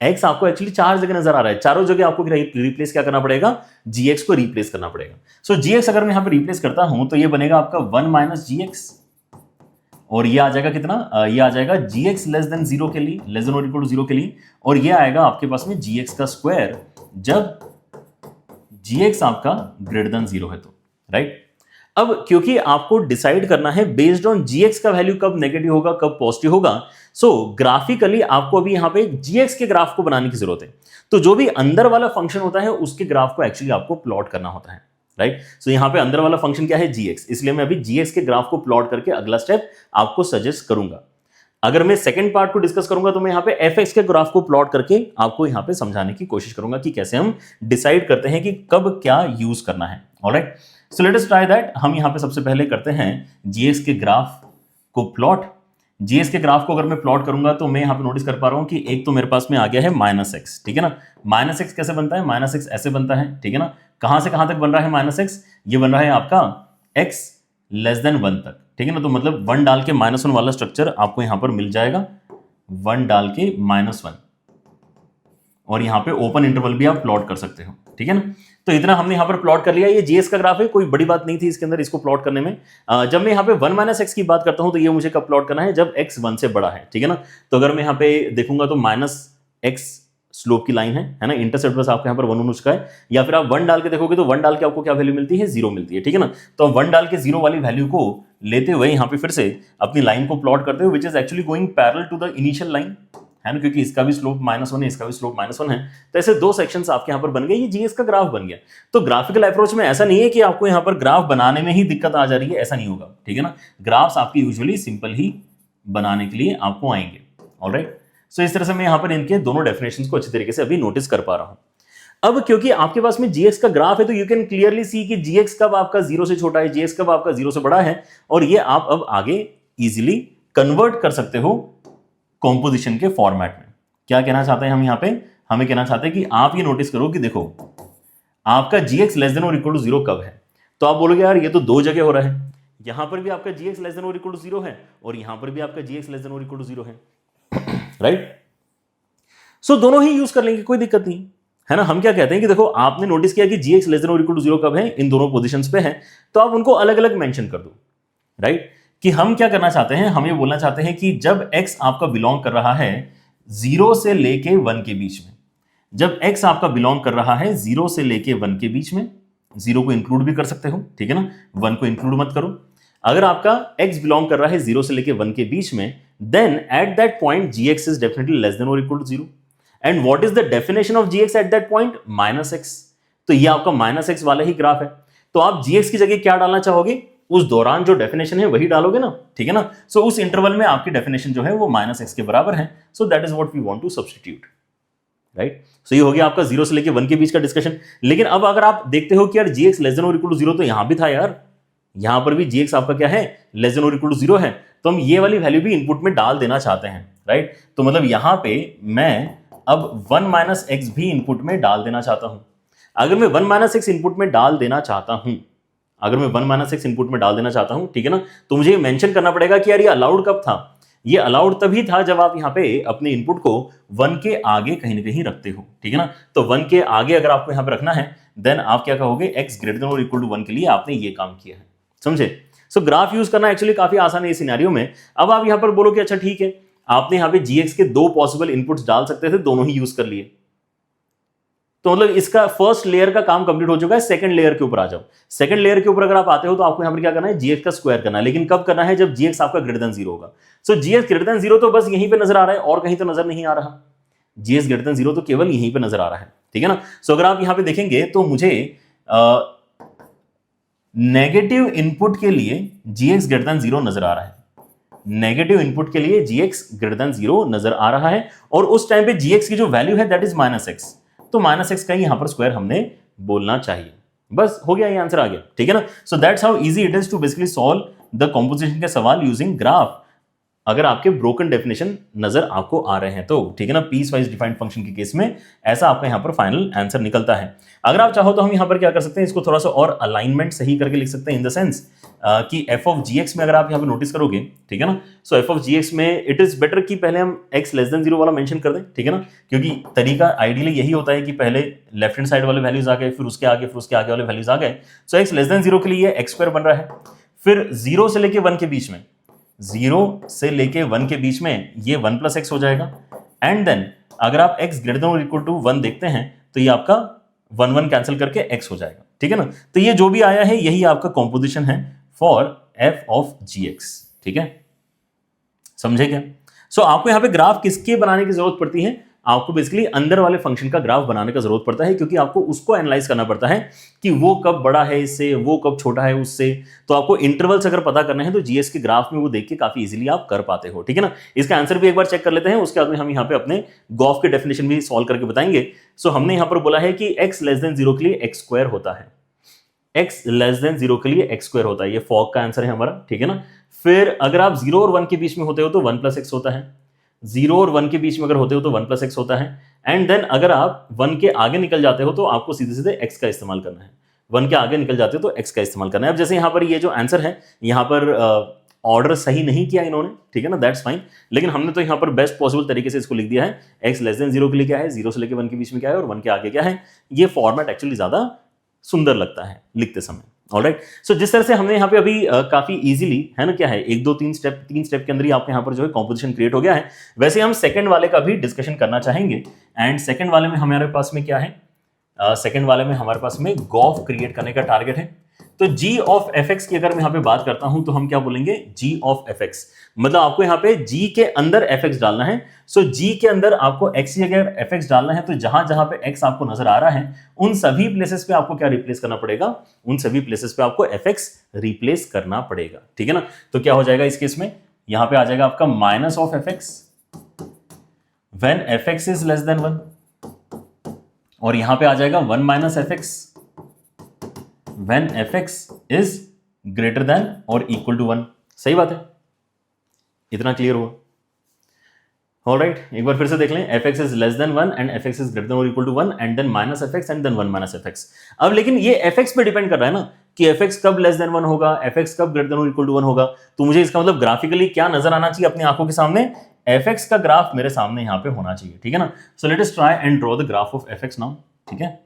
x आपको एक्चुअली चार जगह नजर आ रहा है, चारों जगह आपको रिप्लेस क्या करना पड़ेगा, gx को रिप्लेस करना पड़ेगा। सो gx अगर मैं यहां पे रिप्लेस करता हूं तो ये बनेगा आपका 1 माइनस gx, और ये आ जाएगा कितना, ये आ जाएगा gx लेस देन 0 के लिए, लेस देन और इक्वल टू 0 के लिए, और ये आएगा आपके पास में gx का स्क्वायर जब gx आपका ग्रेटर देन 0 है तो, राइट। अब क्योंकि आपको डिसाइड करना है बेस्ड ऑन gx का वैल्यू कब नेगेटिव होगा कब पॉजिटिव होगा, सो ग्राफिकली आपको अभी यहां पे gx के ग्राफ को बनाने की जरूरत है। तो जो भी अंदर वाला फंक्शन होता है उसके ग्राफ को एक्चुअली आपको प्लॉट करना होता है, राइट। सो यहां पे अंदर वाला फंक्शन क्या है, gx, इसलिए मैं अभी gx के ग्राफ को प्लॉट करके अगला स्टेप आपको सजेस्ट करूंगा। अगर मैं सेकंड पार्ट को डिस्कस करूंगा तो मैं यहां पे fx के ग्राफ को प्लॉट करके आपको यहां पे समझाने की कोशिश करूंगा कि कैसे हम डिसाइड करते हैं कि कब क्या यूज करना है। Alright, so let us try that. हम यहां पे सबसे पहले करते हैं gx के ग्राफ को प्लॉट। gx के ग्राफ को अगर मैं प्लॉट करूंगा तो मैं यहां पे नोटिस कर पा रहा हूं कि एक तो मेरे पास में आ गया है -x, ठीक है ना। -x कैसे बनता है, -x ऐसे बनता है, ठीक है ना। कहां से कहां तक बन रहा है -x, ये बन रहा है आपका x लेस देन 1 तक, ठीक है ना। तो मतलब 1 डाल के -1 वाला स्ट्रक्चर आपको यहां पर मिल जाएगा, 1 डाल के -1, और यहां पे ओपन इंटरवल भी आप प्लॉट कर सकते हो, ठीक है ना। तो इतना हमने यहां पर प्लॉट कर लिया। ये जीएस का ग्राफ है, कोई बड़ी बात नहीं थी इसके अंदर इसको प्लॉट करने में। जब मैं यहां पे 1 माइनस एक्स की बात करता हूं तो ये मुझे कब प्लॉट करना है, जब x 1 से बड़ा है, ठीक है ना। तो अगर मैं यहां पे देखूंगा तो -x स्लोप की लाइन है ना, इंटरसेप्ट बस आपको यहां पर 1 उसका है, या फिर आप 1 डाल के देखोगे तो 1 डाल के आपको क्या वैल्यू मिलती है, 0 मिलती है, ठीक है ना। तो 1 डाल के 0 वाली वैल्यू को लेते हुए यहां पे फिर से अपनी लाइन को प्लॉट करते हुए, which is actually going parallel to the initial line, है ना, क्योंकि इसका भी स्लोप -1 है, इसका भी स्लोप -1 है। तो ऐसे दो सेक्शंस आपके यहां पर बन गए, ये जीएस का ग्राफ बन गया। तो ग्राफिकल अप्रोच में ऐसा नहीं है कि आपको यहां पर ग्राफ बनाने में ही दिक्कत आ जा रही है, ऐसा नहीं होगा, ठीक है ना। ग्राफ्स आपके यूजुअली सिंपल ही बनाने के लिए आपको आएंगे। ऑलराइट, सो इस तरह से मैं यहां पर इनके दोनों डेफिनेशंस को अच्छी तरीके से अभी नोटिस कर पा रहा हूं। अब क्योंकि आपके पास में जीएक्स का ग्राफ है तो यू कैन क्लियरली सी कि जीएक्स कब आपका 0 से छोटा है, जीएक्स कब आपका 0 से बड़ा है, और ये आप अब आगे इजीली कन्वर्ट कर सकते हो कॉम्पोजिशन के फॉर्मेट में। क्या कहना चाहते हैं हम यहां पे, हमें कहना चाहते हैं कि आप ये नोटिस करो कि देखो आपका जीएक्स लेस देन और इक्वल टू 0 कब है। तो आप बोलोगे यार ये तो दो जगह हो रहा है, यहां पर भी आपका जीएक्स लेस देन और इक्वल टू 0 है और यहां पर भी आपका जीएक्स लेस देन और इक्वल टू 0 है, राइट। सो दोनों ही यूज कर लेंगे, कोई दिक्कत नहीं है ना। हम क्या कहते हैं कि देखो आपने नोटिस किया कि जीएक्स लेस देन और इक्वल टू 0 कब है, इन दोनों पोजीशंस पे है, तो आप उनको अलग अलग मेंशन कर दो, राइट। कि हम क्या करना चाहते हैं, हम ये बोलना चाहते हैं कि जब x आपका बिलोंग कर रहा है 0 से लेके 1 के बीच में, जब x आपका बिलोंग कर रहा है 0 से लेके 1 के बीच में, 0 को इंक्लूड भी कर सकते हो, ठीक है ना, 1 को इंक्लूड मत करो। अगर आपका x बिलोंग कर रहा है 0 से लेके 1 के बीच में, then at that point gx is definitely less than और equal to 0। And what is the definition of gx at that point, -x। तो ये आपका -x वाला ही ग्राफ है। तो आप gx की जगह क्या डालना चाहोगे, उस दौरान जो डेफिनेशन है वही डालोगे ना, ठीक है ना। सो उस इंटरवल में आपकी डेफिनेशन जो है वो -x के बराबर है। So that is what we want to substitute, right. So ये हो गया आपका 0 से लेके 1 के बीच का डिस्कशन। लेकिन अब अगर आप देखते हो कि यार gx लेस देन और इक्वल टू 0 तो यहां भी था यार, यहां पर भी gx आपका क्या है, लेस देन और इक्वल टू 0 है, तो हम ये वाली वैल्यू भी इनपुट में डाल देना चाहते हैं, राइट। तो मतलब यहां पे मैं अब 1 - x भी इनपुट में डाल देना चाहता हूं। अगर मैं 1 - x इनपुट में डाल देना चाहता हूं, अगर मैं 1 - x इनपुट में डाल देना चाहता हूं, ठीक है ना, तो मुझे मेंशन करना पड़ेगा कि यार ये अलाउड कब था। ये अलाउड तभी था जब आप यहां पे अपने इनपुट को 1 के आगे कहीं ना कहीं रखते हो, ठीक है ना। तो 1 के आगे अगर आपको यहां पे रखना है, देन आप क्या कहोगे, x ग्रेटर देन और इक्वल टू 1 के लिए आपने ये काम किया है, समझे। सो ग्राफ यूज करना एक्चुअली काफी आसान है इस सिनेरियो में। अब आप यहां पर बोलो कि अच्छा ठीक है, आपने यहां पे gx के दो पॉसिबल इनपुट्स डाल सकते थे, दोनों ही यूज कर लिए, तो मतलब इसका फर्स्ट लेयर का काम कंप्लीट हो चुका है। सेकंड लेयर के ऊपर आ जाओ। सेकंड लेयर के ऊपर अगर आप आते हो तो आपको यहां पर क्या करना है, gx का स्क्वायर करना है। लेकिन कब करना है, जब gx आपका ग्रेटर देन 0 होगा। सो gx ग्रेटर देन 0 तो बस यहीं पे नजर आ रहा है और कहीं तो नजर नहीं आ रहा। gx ग्रेटर देन 0 तो केवल यहीं पे नजर आ रहा है, ठीक है ना। सो अगर आप यहां पे देखेंगे तो मुझे नेगेटिव इनपुट के लिए gx ग्रेटर देन 0 नजर आ रहा है। नेगेटिव इनपुट के लिए gx ग्रेटर देन 0 नजर आ रहा है, और उस टाइम पे gx की जो वैल्यू है दैट इज -x। तो -x का यहां पर स्क्वायर हमने बोलना चाहिए। बस हो गया, ये आंसर आ गया, ठीक है ना। So that's how easy it is to basically solve the composition के सवाल यूजिंग ग्राफ। अगर आपके ब्रोकन डेफिनेशन नजर आपको आ रहे हैं तो, ठीक है ना। पीस वाइज डिफाइंड फंक्शन के केस में ऐसा आपका यहां पर फाइनल आंसर निकलता है। अगर आप चाहो तो हम यहां पर क्या कर सकते हैं, इसको थोड़ा सा और अलाइनमेंट सही करके लिख सकते हैं, इन द सेंस कि एफ ऑफ जी एक्स में अगर आप यहां पर नोटिस करोगे, ठीक है ना, सो एफ ऑफ जी एक्स में इट इज बेटर कि पहले हम एक्स लेस देन 0 वाला मेंशन कर दें, ठीक है ना, क्योंकि तरीका आइडियली यही होता है कि पहले लेफ्ट हैंड साइड वाले वैल्यूज आ गए, फिर उसके आगे वाले वैल्यूज आ गए। सो एक्स लेस देन 0 के लिए एक्स स्क्वायर बन रहा है, फिर 0 से लेके 1 के बीच में, 0 से लेके 1 के बीच में ये 1 प्लस एक्स हो जाएगा। एंड देन अगर आप x ग्रेटर देन और इक्वल टू 1 देखते हैं तो ये आपका 1 1 कैंसिल करके x हो जाएगा, ठीक है ना। तो ये जो भी आया है यही आपका कॉम्पोजिशन है फॉर f ऑफ gx, ठीक है, समझे क्या। सो आपको यहां पे ग्राफ किसके बनाने की जरूरत पड़ती है, आपको बेसिकली अंदर वाले फंक्शन का ग्राफ बनाने का जरूरत पड़ता है, क्योंकि आपको उसको एनालाइज करना पड़ता है कि वो कब बड़ा है इससे, वो कब छोटा है उससे। तो आपको इंटरवल्स अगर पता करना है तो जीएस के ग्राफ में वो देख के काफी इजीली आप कर पाते हो, ठीक है ना। इसका आंसर भी एक बार चेक कर लेते हैं, उसके बाद में हम यहाँ पे अपने गॉफ के डेफिनेशन भी सॉल्व करके बताएंगे। सो हमने यहाँ पर बोला है कि x लेस देन 0 के लिए x स्क्वायर होता है, x लेस देन 0 के लिए x स्क्वायर होता है, ये फॉग का आंसर है हमारा, ठीक है ना। फिर अगर आप 0 और 1 के बीच में होते हो तो 1 प्लस एक्स होता है, 0 और 1 के बीच में अगर होते हो तो 1 प्लस एक्स होता है। एंड देन अगर आप 1 के आगे निकल जाते हो तो आपको सीधे सीधे x का इस्तेमाल करना है, 1 के आगे निकल जाते हो तो x का इस्तेमाल करना है। अब जैसे यहाँ पर ये जो आंसर है, यहाँ पर ऑर्डर सही नहीं किया इन्होंने, ठीक है ना, दैट्स फाइन, लेकिन हमने तो यहाँ पर बेस्ट पॉसिबल तरीके से इसको लिख दिया है। x लेस देन 0 के लिए क्या है, 0 से लेकर 1 के बीच में क्या है, और 1 के आगे क्या है। ये फॉर्मेट एक्चुअली ज्यादा सुंदर लगता है लिखते समय। ऑलराइट, सो जिस तरह से हमने यहाँ पे अभी काफी इजीली, है ना, क्या है, 1 2 3 स्टेप, 3 स्टेप के अंदर ही आपके यहाँ पर जो है कॉम्पोजिशन क्रिएट हो गया है। वैसे हम सेकंड वाले का भी डिस्कशन करना चाहेंगे। एंड सेकंड वाले में हमारे पास में क्या है, सेकंड वाले में हमारे पास में गॉफ क्रिएट करने का टारगेट है। तो g ऑफ fx की अगर मैं यहाँ पे बात करता हूं तो हम क्या बोलेंगे, g ऑफ fx, मतलब आपको यहाँ पे g के अंदर fx डालना है। सो g के अंदर आपको x की जगह fx डालना है, तो जहां जहां पे x आपको नजर आ रहा है उन सभी प्लेसेस पे आपको क्या रिप्लेस करना पड़ेगा, उन सभी प्लेसेस पे आपको fx रिप्लेस करना पड़ेगा, ठीक है ना। तो क्या हो जाएगा इस केस में, यहां पे आ जाएगा आपका minus of fx when fx is less than 1, और यहां पे आ जाएगा 1 minus fx when fx is greater than or equal to 1। सही बात है, इतना क्लियर हुआ। ऑलराइट, एक बार फिर से देख लें, fx is less than 1 and fx is greater than or equal to 1 and then minus fx and then 1 minus fx। अब लेकिन ये fx पे डिपेंड कर रहा है ना कि fx कब लेस देन 1 होगा, fx कब ग्रेटर देन और इक्वल टू 1 होगा। तो मुझे इसका मतलब ग्राफिकली क्या नजर आना चाहिए अपनी आंखों के सामने, fx का ग्राफ मेरे सामने यहां पे होना चाहिए, ठीक है ना। सो let us try and draw the graph of fx now, ठीक है।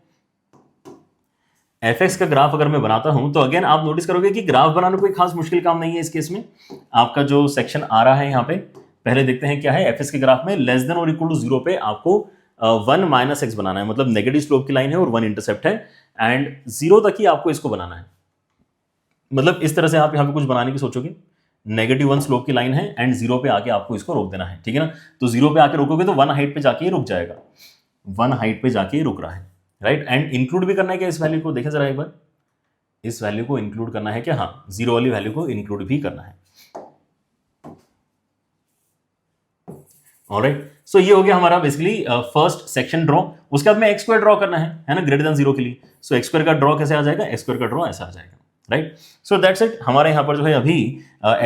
fx का ग्राफ अगर मैं बनाता हूं तो अगेन आप नोटिस करोगे कि ग्राफ बनाना कोई खास मुश्किल काम नहीं है इस केस में। आपका जो सेक्शन आ रहा है यहाँ पे, पहले देखते हैं क्या है। fx के ग्राफ में लेस देन और इक्वल टू 0 पे आपको 1 माइनस एक्स बनाना है, मतलब नेगेटिव स्लोप की लाइन है और 1 इंटरसेप्ट है, एंड 0 तक ही आपको इसको बनाना है। मतलब इस तरह से आप यहाँ पे कुछ बनाने की सोचोगे, -1 स्लोप की लाइन है एंड 0 पे आके आपको इसको रोक देना है, ठीक है ना। तो 0 पे आके रोकोगे तो 1 हाइट पे जाके रुक जाएगा, 1 हाइट पे जाके रुक रहा है, राइट। एंड इंक्लूड भी करना है क्या इस वैल्यू को, देखें जरा एक बार, इस वैल्यू को इंक्लूड करना है क्या, हाँ, 0 वाली वैल्यू को इंक्लूड भी करना है। ऑलराइट, सो ये हो गया हमारा बेसिकली फर्स्ट सेक्शन ड्रॉ। उसके बाद में x स्क्वायर ड्रॉ करना है ना, ग्रेटर देन 0 के लिए। सो x स्क्वायर का ड्रॉ कैसे आ जाएगा, x स्क्वायर का ड्रॉ ऐसा आ जाएगा, राइट। सो दैट्स इट, हमारे यहाँ पर जो है अभी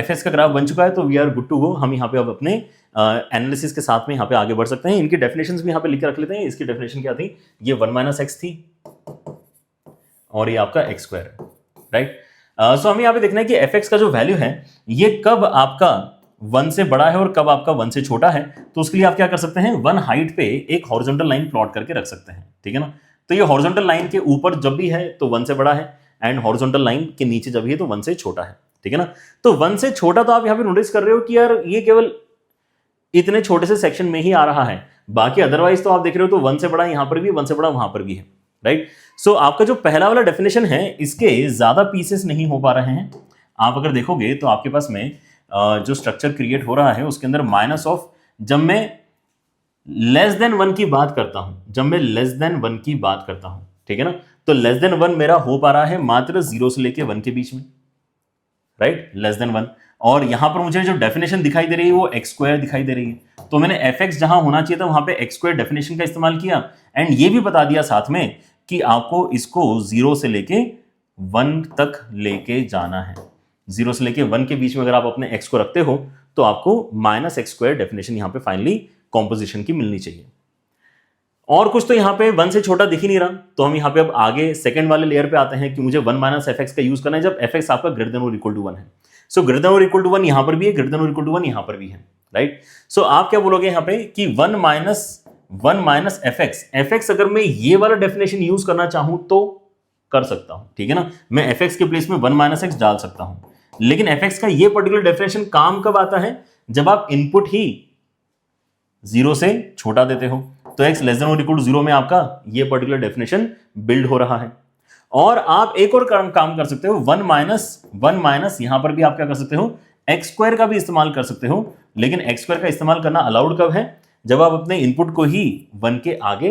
fs का ग्राफ बन चुका है, तो we are good to go. हम यहाँ पे अब अपने एनालिसिस के साथ में यहाँ पे आगे बढ़ सकते हैं। इनकी डेफिनेशंस भी यहाँ पे लिख के रख लेते हैं। इसकी डेफिनेशन क्या थी, ये 1 माइनस एक्स थी और ये आपका एक्स स्क्वायर है, राइट। सो हमें यहाँ पे देखना है कि fx का जो वैल्यू है ये कब आपका 1 से बड़ा है और कब आपका 1 से छोटा है। तो उसके लिए आप क्या कर सकते हैं, 1 हाइट पे एक हॉरिजॉन्टल लाइन प्लॉट करके रख सकते हैं, ठीक है ना। तो ये हॉरिजॉन्टल लाइन के ऊपर जब भी है तो 1 से बड़ा है, एंड हॉरिजॉन्टल लाइन के नीचे जब भी है तो 1 से छोटा है, ठीक है ना। तो 1 से छोटा तो आप यहाँ पे नोटिस कर रहे हो कि यार ये केवल इतने छोटे से सेक्शन में ही आ रहा है, बाकी अदरवाइज तो आप देख रहे हो तो 1 से बड़ा यहां पर भी, 1 से बड़ा वहां पर भी है, राइट। सो आपका जो पहला वाला डेफिनेशन है इसके ज्यादा पीसेस नहीं हो पा रहे हैं। आप अगर देखोगे तो आपके पास में जो स्ट्रक्चर क्रिएट हो रहा है उसके अंदर माइनस ऑफ, जब मैं लेस देन 1 की बात करता हूं, जब मैं लेस देन 1 की बात करता हूं, ठीक है ना, तो लेस देन 1 मेरा हो पा रहा है मात्र 0 से लेके 1 के बीच में, राइट, लेस देन 1। और यहां पर मुझे जो डेफिनेशन दिखाई दे रही है वो एक्स स्क्वायर दिखाई दे रही है। तो मैंने fx जहां होना चाहिए था वहां पे एक्स स्क्वायर डेफिनेशन का इस्तेमाल किया, एंड ये भी बता दिया साथ में कि आपको इसको 0 से लेके 1 तक लेके जाना है। 0 से लेके 1 के बीच में अगर आप अपने x को रखते हो तो आपको माइनस एक्स स्क्वायर डेफिनेशन यहां पे फाइनली कॉम्पोजिशन की मिलनी चाहिए। और कुछ तो यहां पे 1 से छोटा दिख ही नहीं रहा, तो हम यहां पे अब आगे सेकंड वाले लेयर पे आते हैं कि मुझे 1 माइनस एफ एक्स का यूज करना है जब एफ एक्स आपका ग्रेटर देन और इक्वल टू 1 है। सो ग्रेटर देन और इक्वल टू 1 यहां पर भी है, ग्रेटर देन और इक्वल टू 1 यहां पर भी है, राइट। सो आप क्या बोलोगे यहां पे कि 1 माइनस एफ एक्स अगर मैं ये वाला डेफिनेशन यूज करना चाहूं तो कर सकता हूं, ठीक है ना। मैं एफ एक्स के प्लेस में 1 माइनस एक्स डाल सकता हूं, लेकिन एफ एक्स का ये पर्टिकुलर डेफिनेशन काम कब आता है, जब आप इनपुट ही 0 से छोटा देते हो, तो x लेस देन और इक्वल टू 0 में आपका ये पर्टिकुलर डेफिनेशन बिल्ड हो रहा है। और आप एक और काम कर सकते हो, 1 माइनस यहां पर भी आप क्या कर सकते हो, एक्स स्क्वायर का भी इस्तेमाल कर सकते हो, लेकिन एक्स स्क्वायर का इस्तेमाल करना अलाउड कब है, जब आप अपने इनपुट को ही 1 के आगे,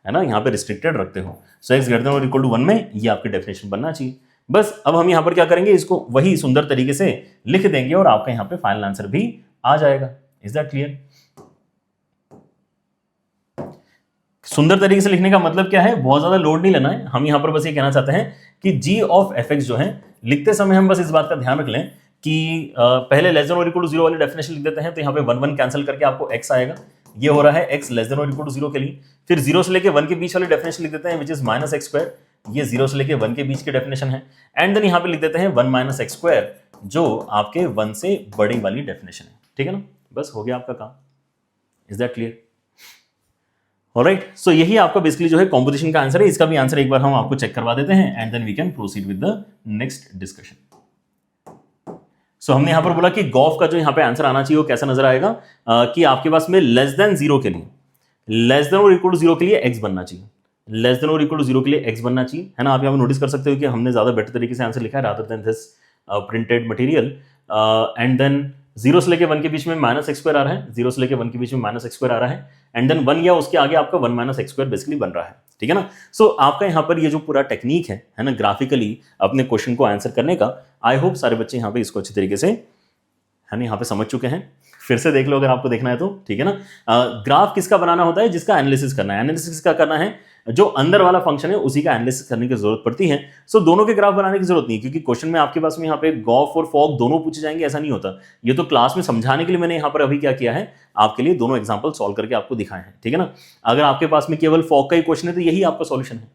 है ना, यहां पे रिस्ट्रिक्टेड रखते हो। सो x ग्रेटर देन और इक्वल टू 1 में ये आपके डेफिनेशन बनना चाहिए। बस अब हम यहां पर क्या करेंगे, इसको वही सुंदर तरीके से लिख देंगे और आपका यहां पे फाइनल आंसर भी आ जाएगा। Is that clear? सुंदर तरीके से लिखने का मतलब क्या है, बहुत ज्यादा लोड नहीं लेना है। हम यहां पर बस ये कहना चाहते हैं कि g ऑफ एफ एक्स जो है, लिखते समय हम बस इस बात का ध्यान रख लें कि पहले लेस देन और इक्वल टू 0 वाली डेफिनेशन लिख देते हैं, तो यहां पे 1 1 कैंसिल करके आपको x आएगा। ये हो रहा है x लेस देन और इक्वल टू 0 के लिए। फिर 0 से लेके 1 के बीच वाली डेफिनेशन लिख देते हैं, which is minus x square. ये 0 से लेके 1 के बीच की डेफिनेशन है। एंड देन यहां पे लिख देते हैं 1 माइनस एक्स स्क्वायर, जो आपके 1 से बड़ी वाली डेफिनेशन है, ठीक है ना। बस हो गया आपका काम। Is that clear? ऑलराइट, सो यही आपका बेसिकली जो है कॉम्पोजिशन का आंसर है। इसका भी आंसर एक बार हम आपको चेक करवा देते हैं and then we can proceed with the next discussion. So हमने यहां पर बोला कि गॉफ का जो यहां पे आंसर आना चाहिए वो कैसा नजर आएगा, कि आपके पास में लेस देन 0 के लिए, लेस देन और इक्वल टू 0 के लिए x बनना चाहिए, लेस देन और इक्वल टू 0 के लिए x बनना चाहिए, है ना। आप यहां पर नोटिस कर सकते हो कि हमने ज्यादा बेटर तरीके से आंसर लिखा है rather than this printed material. And then 0 से लेके 1 के बीच में माइनस एक्स स्क्वायर आ रहा है, 0 से लेके 1 के बीच में माइनस एक्स स्क्वायर आ रहा है, एंड देन 1 या उसके आगे आपका 1 माइनस एक्स स्क्वायर बेसिकली बन रहा है, ठीक है ना। सो आपका यहाँ पर ये जो पूरा टेक्निक है ना, ग्राफिकली अपने क्वेश्चन को आंसर करने का, आई होप सारे बच्चे यहाँ पे इसको अच्छी तरीके से, है ना, यहाँ पे समझ चुके हैं। फिर से देख लो अगर आपको देखना है तो, ठीक है ना। ग्राफ किसका बनाना होता है, जिसका एनालिसिस करना है। एनालिसिस किसका करना है, जो अंदर वाला फंक्शन है उसी का एनालिसिस करने की जरूरत पड़ती है। सो दोनों के ग्राफ बनाने की जरूरत नहीं, क्योंकि क्वेश्चन में आपके पास में यहाँ पे गॉफ और फॉग दोनों पूछे जाएंगे, ऐसा नहीं होता। ये तो क्लास में समझाने के लिए मैंने यहाँ पर अभी क्या किया है, आपके लिए दोनों एग्जाम्पल सॉल्व करके आपको दिखाए हैं, ठीक है ना। अगर आपके पास में केवल फॉग का ही क्वेश्चन है तो यही आपका सॉल्यूशन है,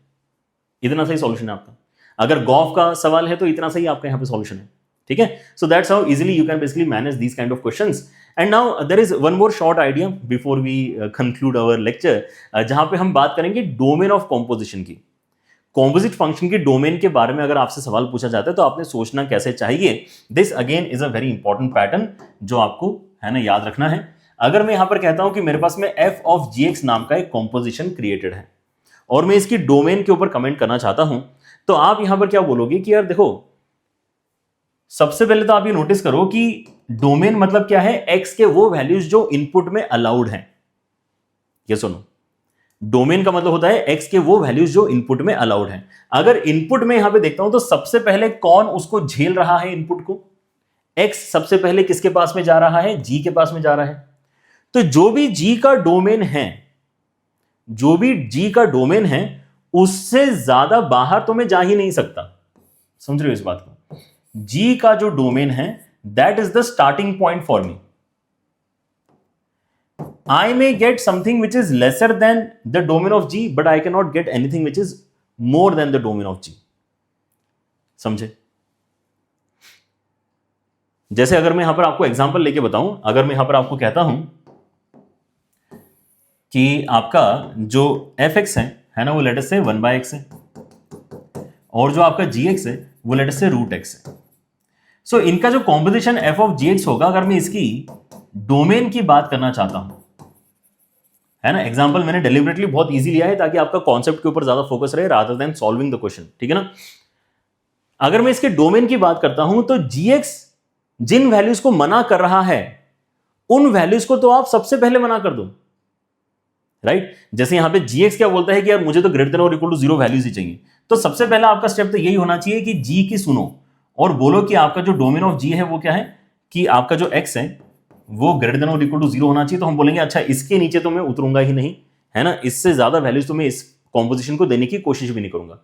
इतना सही सॉल्यूशन है आपका। अगर गॉफ का सवाल है तो इतना सही आपका यहाँ पे सॉल्यूशन है, ठीक है। So that's how easily you can basically manage these kind of questions. And now there is one more short idea before we conclude our lecture, जहां पे हम बात करेंगे डोमेन ऑफ कॉम्पोजिशन की। कॉम्पोजिट फंक्शन के डोमेन के बारे में अगर आपसे सवाल पूछा जाता है तो आपने सोचना कैसे चाहिए। This again is a very important pattern जो आपको, है ना, याद रखना है। अगर मैं यहां पर कहता हूं कि मेरे पास में f ऑफ gx नाम का एक कॉम्पोजिशन क्रिएटेड है और मैं इसकी डोमेन के ऊपर कमेंट करना चाहता हूं, तो आप यहां पर क्या बोलोगे कि यार देखो, सबसे पहले तो आप ये नोटिस करो कि डोमेन मतलब क्या है, x के वो वैल्यूज जो इनपुट में अलाउड हैं। ये सुनो, डोमेन का मतलब होता है x के वो वैल्यूज जो इनपुट में अलाउड हैं। अगर इनपुट में यहां पे देखता हूं तो सबसे पहले कौन उसको झेल रहा है इनपुट को, x सबसे पहले किसके पास में जा रहा है, g के पास में जा रहा है। तो जो भी g का डोमेन है, जो भी g का डोमेन है, उससे ज्यादा बाहर तो मैं जा ही नहीं सकता। समझ रहे हो इस बात को? G का जो डोमेन है, that is the starting point for me. I may get something which is lesser than the domain of G, but I cannot get anything which is more than the domain of G. समझे? जैसे अगर मैं यहां पर आपको example लेके बताऊं, अगर मैं यहां पर आपको कहता हूं कि आपका जो fx है ना, वो लेट अस से 1/x है, और जो आपका gx है वो लेट अस से √x है। सो इनका जो कॉम्पोजिशन f ऑफ gx होगा, अगर मैं इसकी डोमेन की बात करना चाहता हूं, है ना, एग्जांपल मैंने डेलिबरेटली बहुत इजी लिया है ताकि आपका कॉन्सेप्ट के ऊपर ज्यादा फोकस रहे rather than solving the question, ठीक है ना। अगर मैं इसके डोमेन की बात करता हूं तो gx जिन वैल्यूज को मना कर रहा है, उन वैल्यूज को तो आप सबसे पहले मना कर दो, राइट। जैसे यहां पे gx क्या बोलता है कि यार मुझे तो ग्रेटर देन और इक्वल टू 0 वैल्यूज ही चाहिए, तो सबसे पहला आपका स्टेप तो यही होना चाहिए कि g की सुनो और बोलो कि आपका जो डोमेन ऑफ g है वो क्या है, कि आपका जो x है वो ग्रेटर देन और इक्वल टू 0 होना चाहिए। तो हम बोलेंगे अच्छा, इसके नीचे तो मैं उतरूंगा ही नहीं, है ना, इससे ज्यादा वैल्यूज तो मैं इस कॉम्पोजिशन को देने की कोशिश भी नहीं करूंगा।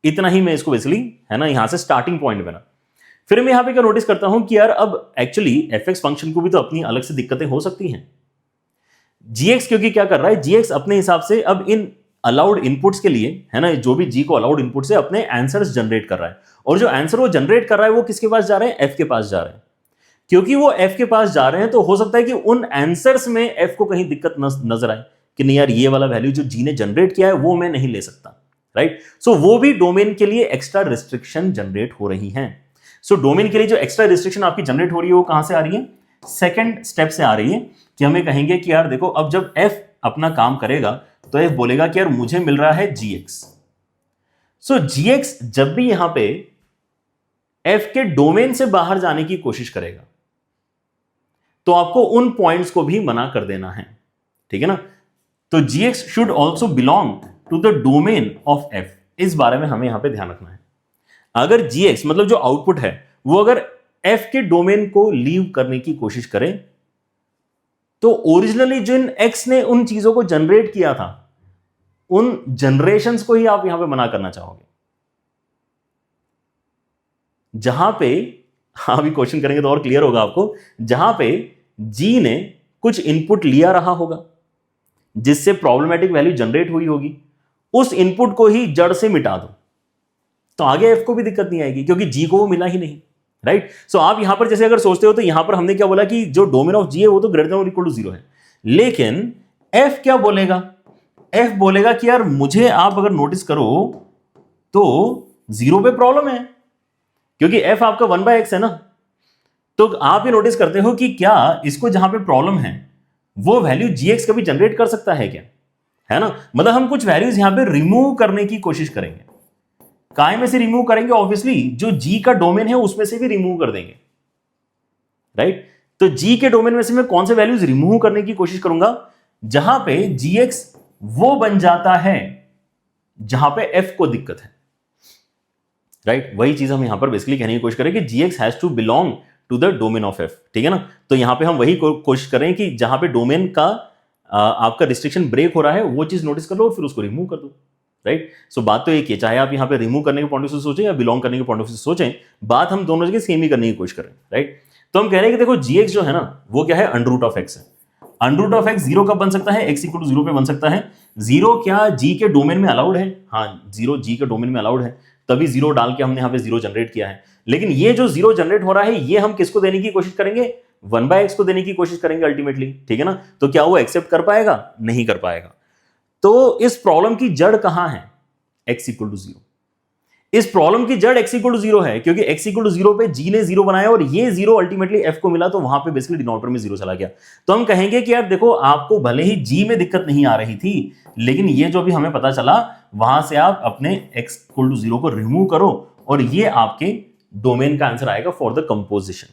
इतना ही मैं इसको बेसिकली, है ना, यहां से स्टार्टिंग पॉइंट बना। फिर मैं यहां पे क्या नोटिस करता हूं कि यार अब एक्चुअली एफ एक्स फंक्शन को भी तो अपनी अलग से दिक्कतें हो सकती हैं। जीएक्स क्योंकि क्या कर रहा है, जीएक्स अपने हिसाब से अब इन अलाउड इनपुट्स के लिए, है ना, जो भी जी को अलाउड इनपुट से अपने आंसर्स जनरेट कर रहा है, और जो आंसर वो जनरेट कर रहा है वो किसके पास जा रहे हैं, एफ के पास जा रहे हैं। क्योंकि वो एफ के पास जा रहे हैं तो हो सकता है कि उन आंसर्स में एफ को कहीं दिक्कत नजर आए कि नहीं यार, ये वाला वैल्यू जो जी ने जनरेट किया है वो मैं नहीं ले सकता, राइट। सो वो भी डोमेन के लिए एक्स्ट्रा रिस्ट्रिक्शन जनरेट हो रही हैं। सो डोमेन के लिए जो एक्स्ट्रा रिस्ट्रिक्शन आपकी जनरेट हो रही है वो कहां से आ रही है, सेकंड स्टेप से आ रही है, कि हमें कहेंगे कि यार देखो, अब जब एफ अपना काम करेगा तो एफ बोलेगा कि यार मुझे मिल रहा है जीएक्स। सो जीएक्स जब भी यहां पे एफ के डोमेन से बाहर जाने की कोशिश करेगा तो आपको उन पॉइंट्स को भी मना कर देना है, ठीक है ना। तो GX should also belong to the domain of F, इस बारे में हमें यहां पे ध्यान रखना है। अगर जीएक्स मतलब जो आउटपुट है वो अगर एफ के डोमेन को लीव करने की कोशिश करे तो ओरिजिनली जिन एक्स ने उन चीजों को जनरेट किया था उन जनरेशंस को ही आप यहां पे मना करना चाहोगे। जहां पे अभी क्वेश्चन करेंगे तो और क्लियर होगा आपको, जहां पे जी ने कुछ इनपुट लिया रहा होगा जिससे प्रॉब्लमेटिक वैल्यू जनरेट हुई होगी, उस इनपुट को ही जड़ से मिटा दो तो आगे एफ को भी दिक्कत नहीं आएगी क्योंकि जी को वो मिला ही नहीं, राइट। सो आप यहां पर जैसे अगर सोचते हो तो यहां पर हमने क्या बोला कि जो डोमेन ऑफ जी है वो तो ग्रेटर देन और इक्वल टू 0 है, लेकिन एफ क्या बोलेगा, एफ बोलेगा कि यार मुझे आप अगर नोटिस करो तो 0 पे प्रॉब्लम है क्योंकि एफ आपका 1/x है ना। तो आप ये नोटिस करते हो कि क्या इसको जहां पे प्रॉब्लम है वो वैल्यू जीएक्स कभी जनरेट कर सकता है क्या, है ना। मतलब हम कुछ वैल्यूज यहां पे रिमूव करने की कोशिश करेंगे। काय में से रिमूव करेंगे, ऑब्वियसली जो जी का डोमेन है उसमें से भी रिमूव कर देंगे, राइट। तो जी के डोमेन में से मैं कौन से वैल्यूज रिमूव करने की कोशिश करूंगा, जहां पे जीएक्स वो बन जाता है जहां पे एफ को दिक्कत है, राइट। वही चीज हम यहां पर बेसिकली कहने की कोशिश करें कि GX has to belong to the domain of F, ठीक है ना। तो यहां पे हम वही कोशिश करें कि जहां पे डोमेन का आपका रिस्ट्रिक्शन ब्रेक हो रहा है वो चीज नोटिस कर लो और फिर उसको रिमूव कर दो, राइट। सो बात तो एक ही है, चाहे आप यहां पे रिमूव करने के पॉइंट ऑफ व्यू से सोचें या बिलोंग करने के पॉइंट ऑफ व्यू से सोचें, बात हम दोनों जगह सेम ही करने की कोशिश करें, राइट। तो हम कह रहे हैं कि देखो जीएक्स जो है ना वो क्या है, अंडर रूट ऑफ एक्स है। अंडर रूट ऑफ एक्स 0 कब बन सकता है, एक्स इक्वल टू 0 पे बन सकता है। 0 क्या जी के डोमेन में अलाउड है, हाँ 0 जी के डोमेन में अलाउड है, तभी 0 डाल के हमने यहां पे 0 जनरेट किया है। लेकिन ये जो 0 जनरेट हो रहा है ये हम किसको देने की कोशिश करेंगे, 1/x को देने की कोशिश करेंगे अल्टीमेटली, ठीक है ना। तो क्या वो एक्सेप्ट कर पाएगा, नहीं कर पाएगा। तो इस प्रॉब्लम की जड़ कहां है, x इक्वल टू 0। इस प्रॉब्लम की जड़ x इक्वल टू 0 है क्योंकि x इक्वल टू 0 पे g ने 0 बनाया और ये 0 अल्टीमेटली f को मिला, तो वहां पे बेसिकली डिनोमिनेटर में 0 चला गया। तो हम कहेंगे कि यार देखो, आपको भले ही g में दिक्कत नहीं आ रही थी, लेकिन ये जो भी हमें पता चला वहां से आप अपने x इक्वल टू 0 को रिमूव करो और ये आपके डोमेन का आंसर आएगा for the composition.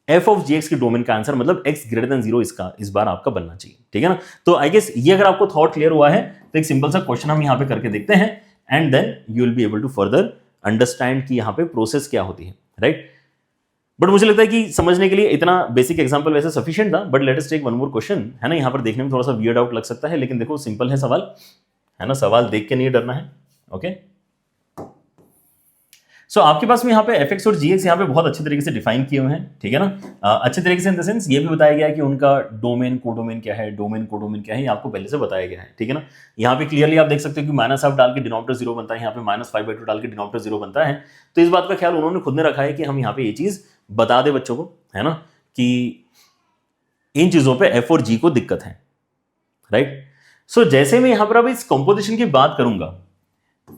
f of gx के डोमेन का आंसर मतलब x ग्रेटर देन 0 इसका इस बार आपका बनना चाहिए, ठीक है ना। तो आई गेस ये अगर आपको थॉट क्लियर हुआ है तो एक सिंपल सा क्वेश्चन हम यहां पे करके देखते हैं and then you will be able to further understand कि यहां पे प्रोसेस क्या होती है, राइट। बट मुझे लगता है कि समझने के लिए इतना बेसिक एग्जांपल वैसे सफिशिएंट था, but let us take one more question, है ना। यहां पर देखने में थोड़ा सा वियर्ड आउट लग सकता है लेकिन देखो सिंपल है सवाल, है ना, सवाल देख के नहीं डरना है, ओके। सो आपके पास में यहाँ पे एफ एक्स और जी एक्स यहाँ पे बहुत अच्छे तरीके से डिफाइन किए हुए हैं, ठीक है ना। अच्छे तरीके से इन द सेंस ये भी बताया गया है कि उनका डोमेन कोडोमेन क्या है, डोमेन कोडोमेन क्या है, ये आपको पहले से बताया गया है, ठीक है ना। यहाँ पे क्लियरली आप देख सकते हो कि माइनस हाफ डाल के डिनोमिनेटर 0 बनता है, यहाँ पे -5/2 डाल के डिनोमिनेटर 0 बनता है। तो इस बात का ख्याल उन्होंने खुद ने रखा है कि हम यहाँ पे ये चीज बता दे बच्चों को, है ना, कि इन चीजों पर एफ और जी को दिक्कत है, राइट। सो जैसे मैं यहाँ पर अब इस कंपोजिशन की बात करूंगा,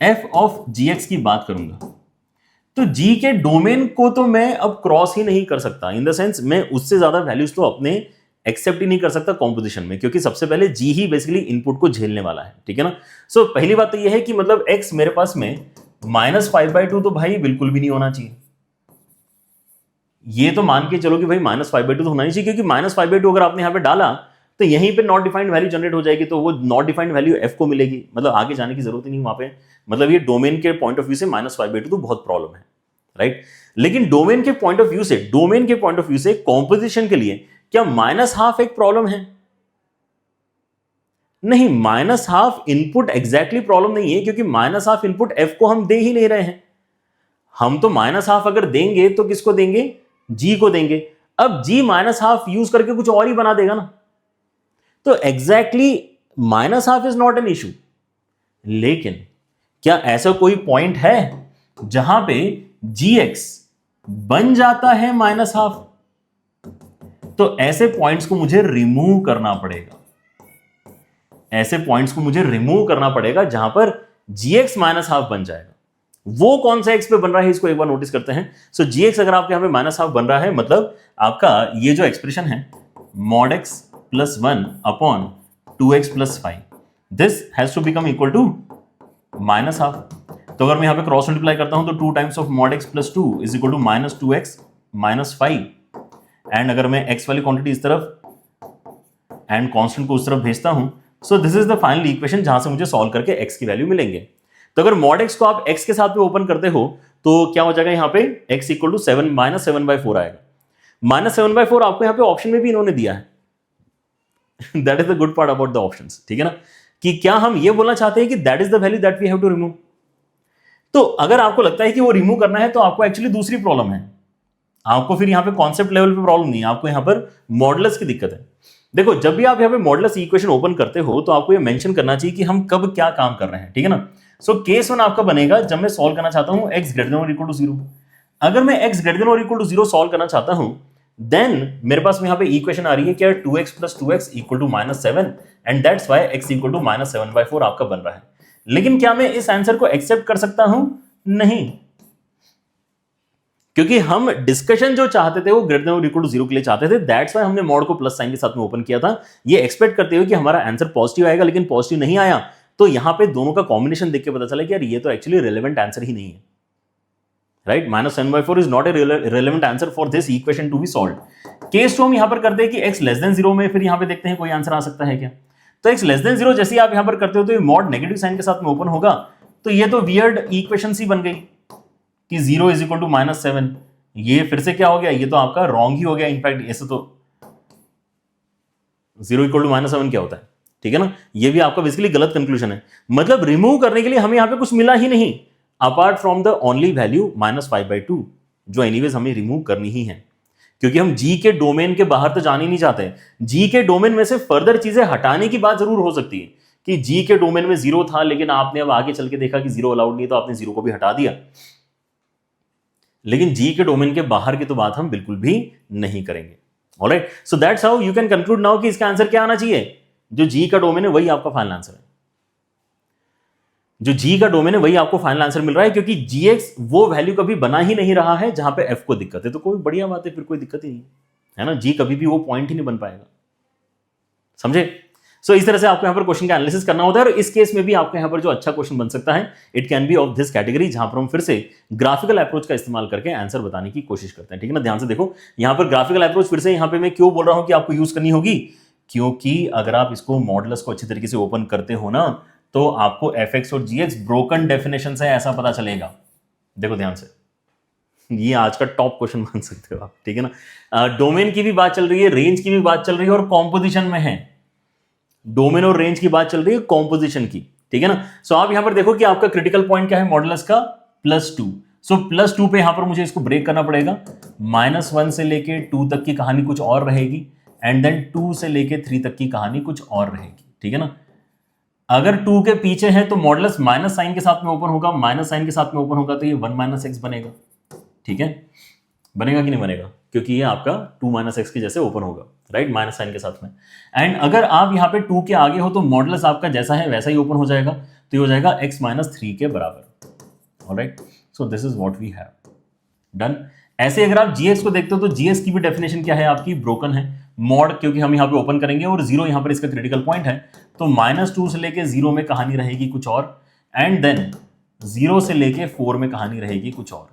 एफ ऑफ जी एक्स की बात करूंगा, तो जी के डोमेन को तो मैं अब क्रॉस ही नहीं कर सकता, इन द सेंस मैं उससे ज्यादा वैल्यूज तो अपने एक्सेप्ट ही नहीं कर सकता कॉम्पोजिशन में, क्योंकि सबसे पहले जी ही बेसिकली इनपुट को झेलने वाला है, ठीक है ना। सो पहली बात तो यह है कि मतलब एक्स मेरे पास में -5/2 तो भाई बिल्कुल भी नहीं होना चाहिए। ये तो मान के चलो कि भाई -5/2 तो होना नहीं चाहिए, क्योंकि -5/2 अगर आपने यहां पे डाला तो यहीं पे नॉट डिफाइंड वैल्यू जनरेट हो जाएगी, तो वो नॉट डिफाइंड वैल्यू एफ को मिलेगी, मतलब आगे जाने की जरूरत ही नहीं वहां पे। मतलब ये डोमेन के पॉइंट ऑफ व्यू से -5/2 तो बहुत प्रॉब्लम है, राइट। लेकिन डोमेन के पॉइंट ऑफ व्यू से कॉम्पोजिशन के लिए क्या -12 एक प्रॉब्लम है? नहीं, -12 इनपुट एग्जैक्टली प्रॉब्लम नहीं है, क्योंकि -12 इनपुट एफ को हम दे ही नहीं रहे हैं। हम तो -½ अगर देंगे तो किसको देंगे, g को देंगे। अब g -½ यूज करके कुछ और ही बना देगा ना, तो exactly -½ is not an issue. लेकिन क्या ऐसा कोई पॉइंट है जहां पे gx बन जाता है -½ तो ऐसे पॉइंट्स को मुझे रिमूव करना पड़ेगा, ऐसे पॉइंट्स को मुझे रिमूव करना पड़ेगा जहां पर gx -½ बन जाएगा। वो कौन सा x पे बन रहा है इसको एक बार नोटिस करते हैं। सो gx अगर आपके यहां पे -½ बन रहा है, मतलब आपका ये जो एक्सप्रेशन है mod x + 1 upon 2x + 5, this has to become equal to -½ तो अगर मैं यहां पे क्रॉस मल्टीप्लाई करता हूं तो 2 times of mod x + 2 is equal to -2x - 5, and अगर मैं x वाली क्वांटिटी इस तरफ एंड कांस्टेंट को उस तरफ भेजता हूं, सो this is the final equation जहां से मुझे सॉल्व करके x की वैल्यू मिलेंगे। तो अगर mod x को आप x के साथ में ओपन करते हो तो क्या हो जाएगा, यहां पे x = 7 -7/4 आएगा। -7/4 आपको यहां पे ऑप्शन में भी इन्होंने दिया है। That is the good part about the options, ठीक है ना, कि क्या हम ये बोलना चाहते हैं कि that is the value that we have to remove. तो अगर आपको लगता है कि वो रिमूव करना है तो आपको एक्चुअली दूसरी प्रॉब्लम है, आपको फिर यहां पे कॉन्सेप्ट लेवल पे प्रॉब्लम नहीं है, आपको यहां पर मॉडुलस की दिक्कत है। देखो, जब भी आप यहां पे मॉडुलस इक्वेशन ओपन करते हो तो आपको ये मेंशन करना चाहिए कि हम कब क्या काम कर रहे हैं, ठीक है ना। सो केस 1 आपका बनेगा जब मैं सॉल्व करना चाहता हूं x > 0। अगर मैं x > 0 सॉल्व करना चाहता हूं देन मेरे पास में यहां पे इक्वेशन आ रही है क्या, 2x + 2x = -7 and that's why x = -7/4 आपका बन रहा है। लेकिन क्या मैं इस आंसर को एक्सेप्ट कर सकता हूं? नहीं, क्योंकि हम डिस्कशन जो चाहते थे वो > 0 के लिए चाहते थे, दैट्स व्हाई हमने मॉड को प्लस साइन के साथ में ओपन किया था, ये एक्सपेक्ट करते हुए कि हमारा आंसर पॉजिटिव आएगा, लेकिन पॉजिटिव नहीं आया। तो यहां पे दोनों का कॉम्बिनेशन देख के पता चला कि यार ये तो एक्चुअली रेलेवेंट आंसर ही नहीं है, right. -7/4 is not a relevant answer for this equation to be solved. Case 2 हम यहां पर करते हैं कि x < 0 में, फिर यहां पे देखते हैं कोई आंसर आ सकता है क्या। तो x < 0 जैसे ही आप यहां पर करते हो तो ये मॉड नेगेटिव साइन के साथ में ओपन होगा, तो ये तो वियर्ड इक्वेशन सी बन गई कि 0 = -7। ये फिर से क्या हो गया, ये तो आपका रॉन्ग ही हो गया। इनफैक्ट ऐसे तो 0 = -7 क्या होता है, ठीक है ना, ये भी आपका बेसिकली गलत कंक्लूजन है। मतलब रिमूव करने के लिए हमें यहां पे कुछ मिला ही नहीं apart from the only value -5/2, जो एनीवेज हमें रिमूव करनी ही है, क्योंकि हम जी के डोमेन के बाहर तो जाने नहीं चाहते। जी के डोमेन में से फर्दर चीजें हटाने की बात जरूर हो सकती है कि जी के डोमेन में 0 था, लेकिन आपने अब आगे चल के देखा कि 0 अलाउड नहीं, तो आपने 0 को भी हटा दिया। लेकिन जी के डोमेन के बाहर की तो बात हम बिल्कुल भी नहीं करेंगे। Alright, so that's how you can conclude now कि इसका आंसर क्या आना चाहिए, जो जी का डोमेन है वही आपका फाइनल आंसर है। जो जी का डोमेन है वही आपको फाइनल आंसर मिल रहा है, क्योंकि gx वो वैल्यू कभी बना ही नहीं रहा है जहां पे f को दिक्कत है। तो कोई बढ़िया बात है, फिर कोई दिक्कत ही नहीं है ना, g कभी भी वो पॉइंट ही नहीं बन पाएगा, समझे। सो इस तरह से आपको यहां पर क्वेश्चन का एनालिसिस करना होता है। और इस केस में भी आपको यहां पर जो अच्छा क्वेश्चन बन सकता है, it can be of this category, जहां पर हम फिर से ग्राफिकल अप्रोच का इस्तेमाल करके आंसर बताने की कोशिश करते हैं, ठीक है ना। ध्यान से देखो, यहां पर ग्राफिकल अप्रोच फिर से यहां पे मैं क्यों बोल रहा हूं कि आपको यूज करनी होगी, क्योंकि अगर आप इसको मॉडुलस को अच्छी तरीके से ओपन करते हो ना, तो आपको fx और gx ब्रोकन डेफिनेशन से ऐसा पता चलेगा। देखो ध्यान से, ये आज का टॉप क्वेश्चन मान सकते हो आप, ठीक है ना। डोमेन की भी बात चल रही है, रेंज की भी बात चल रही है, और कॉम्पोजिशन में है। डोमेन और रेंज की बात चल रही है, कॉम्पोजिशन की, ठीक है ना। सो आप यहां पर देखो कि आपका क्रिटिकल पॉइंट क्या है मॉडुलस का, +2। सो +2 पे यहां पर मुझे इसको ब्रेक करना पड़ेगा। -1 से लेके 2 तक की कहानी कुछ और रहेगी, एंड देन 2 से लेके 3 तक की कहानी कुछ और रहेगी, ठीक है ना। अगर 2 के पीछे है तो मॉडुलस माइनस साइन के साथ में ओपन होगा, माइनस साइन के साथ में ओपन होगा तो ये 1 - x बनेगा, ठीक है। बनेगा कि नहीं बनेगा, क्योंकि ये आपका 2 - x के जैसे ओपन होगा, राइट, माइनस साइन के साथ में। एंड अगर आप यहाँ पे 2 के आगे हो तो मॉडुलस आपका जैसा है वैसा ही ओपन हो जाएगा, तो ये हो जाएगा x - 3 के बराबर। Alright, so this is what we have done. ऐसे अगर आप gx को देखते हो तो gx की भी डेफिनेशन क्या है आपकी, ब्रोकन है। मॉड क्योंकि हम यहाँ पे ओपन करेंगे और 0 यहाँ पर इसका क्रिटिकल पॉइंट है, तो -2 से लेके 0 में कहानी रहेगी कुछ और, एंड देन 0 से लेके 4 में कहानी रहेगी कुछ और।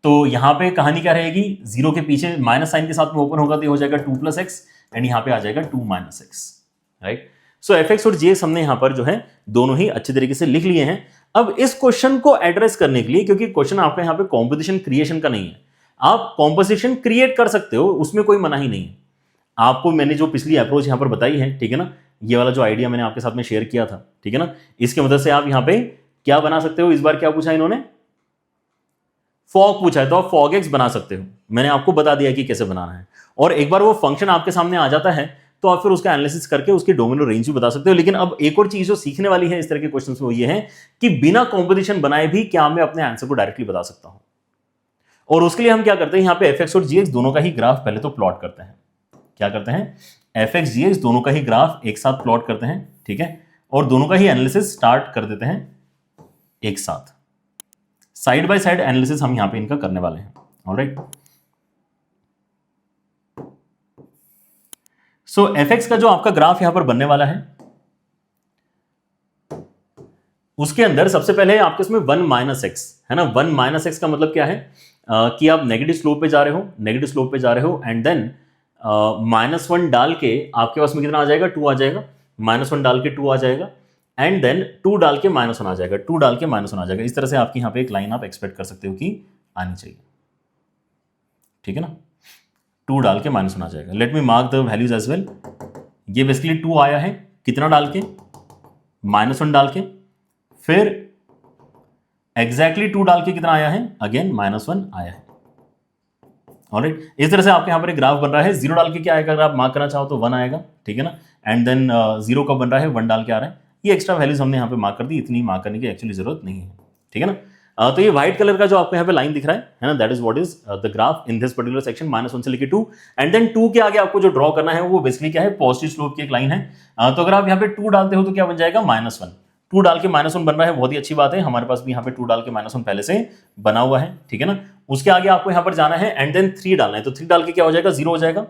तो यहाँ पे कहानी क्या रहेगी, 0 के पीछे माइनस साइन के साथ में ओपन होगा तो ये हो जाएगा 2 + x, एंड यहाँ पे आ जाएगा 2 - x, राइट। सो fx और gx हमने यहाँ पर जो है दोनों ही अच्छे तरीके से लिख लिए हैं। अब इस क्वेश्चन को एड्रेस करने के लिए, क्योंकि क्वेश्चन आपका यहाँ पे कॉम्पोजिशन क्रिएशन का नहीं है, आप कॉम्पोजिशन क्रिएट कर सकते हो, उसमें कोई मना ही नहीं है। आपको मैंने जो पिछली अप्रोच यहाँ पर बताई है, ठीक है ना, ये वाला जो आइडिया मैंने आपके साथ में शेयर किया था, ठीक है ना, इसके मदद से आप यहाँ पे क्या बना सकते हो। इस बार क्या पूछा इन्होंने, फॉग पूछा है तो आप फॉग एक्स बना सकते हो, मैंने आपको बता दिया कि कैसे बनाना है। और एक बार वो फंक्शन आपके सामने आ जाता है तो आप फिर उसका एनालिसिस करके उसकी डोमिनो रेंज भी बता सकते हो। लेकिन अब एक और चीज जो सीखने वाली है इस तरह के क्वेश्चंस में वो ये है कि बिना कॉम्पोजिशन बनाए भी क्या मैं अपने आंसर को डायरेक्टली बता सकता हूं। और उसके लिए हम क्या करते हैं, यहां पे एफ एक्स और जी एक्स दोनों का ही ग्राफ पहले तो प्लॉट करते हैं। क्या करते हैं, एफ एक्स जी एक्स दोनों का ही ग्राफ एक साथ प्लॉट करते हैं, ठीक है, और दोनों का ही एनालिसिस स्टार्ट कर देते हैं एक साथ। साइड बाय साइड एनालिसिस हम यहां पे इनका करने वाले हैं। ऑलराइट, सो एफ एक्स का जो आपका ग्राफ यहां पर बनने वाला है उसके अंदर सबसे पहले आपके इसमें 1 माइनस एक्स है ना। 1 माइनस एक्स का मतलब क्या है कि आप नेगेटिव स्लोप पे जा रहे हो, नेगेटिव स्लोप पे जा रहे हो, एंड देन -1 डाल के आपके पास में कितना आ जाएगा, 2 आ जाएगा। -1 डाल के 2 आ जाएगा, एंड देन 2 डाल के -1 आ जाएगा, 2 डाल के -1 आ जाएगा। इस तरह से आपकी यहां पे एक लाइन आप एक्सपेक्ट कर सकते हो कि आनी चाहिए, ठीक है ना। 2 डाल के -1 आ जाएगा। Let me mark the values as well. ये बेसिकली 2 आया है, कितना डाल के, -1 डाल के, फिर एग्जैक्टली 2 डाल के कितना आया है, अगेन -1 आया है। ऑलराइट, इस तरह से आपके यहां पर एक ग्राफ बन रहा है। 0 डाल के क्या आएगा, अगर आप मार्क करना चाहो तो 1 आएगा, ठीक है ना। एंड देन 0 का बन रहा है, 1 डाल के आ रहा है। ये एक्स्ट्रा वैल्यूज हमने यहाँ पे मार्क कर दी, इतनी मार्क करने की एक्चुअली जरूरत नहीं है, ठीक है ना। तो ये व्हाइट कलर का जो आपको यहाँ पे लाइन दिख रहा है ना, that is what is the graph in this particular section, -1 से लेके 2। एंड देन 2 के आगे आपको जो ड्रॉ करना है वो बेसिकली क्या है, पॉजिटिव स्लोप की एक लाइन है। तो अगर आप यहाँ पे 2 डालते हो तो क्या बन जाएगा, -1। 2 डाल के -1 बन रहा है, बहुत ही अच्छी बात है। हमारे पास भी यहाँ पे 2 डाल के -1 पहले से बना हुआ है, ठीक है ना। उसके आगे आपको यहाँ पर जाना है एंड देन 3 डालना है, तो 3 डाल के क्या हो जाएगा, 0 हो जाएगा।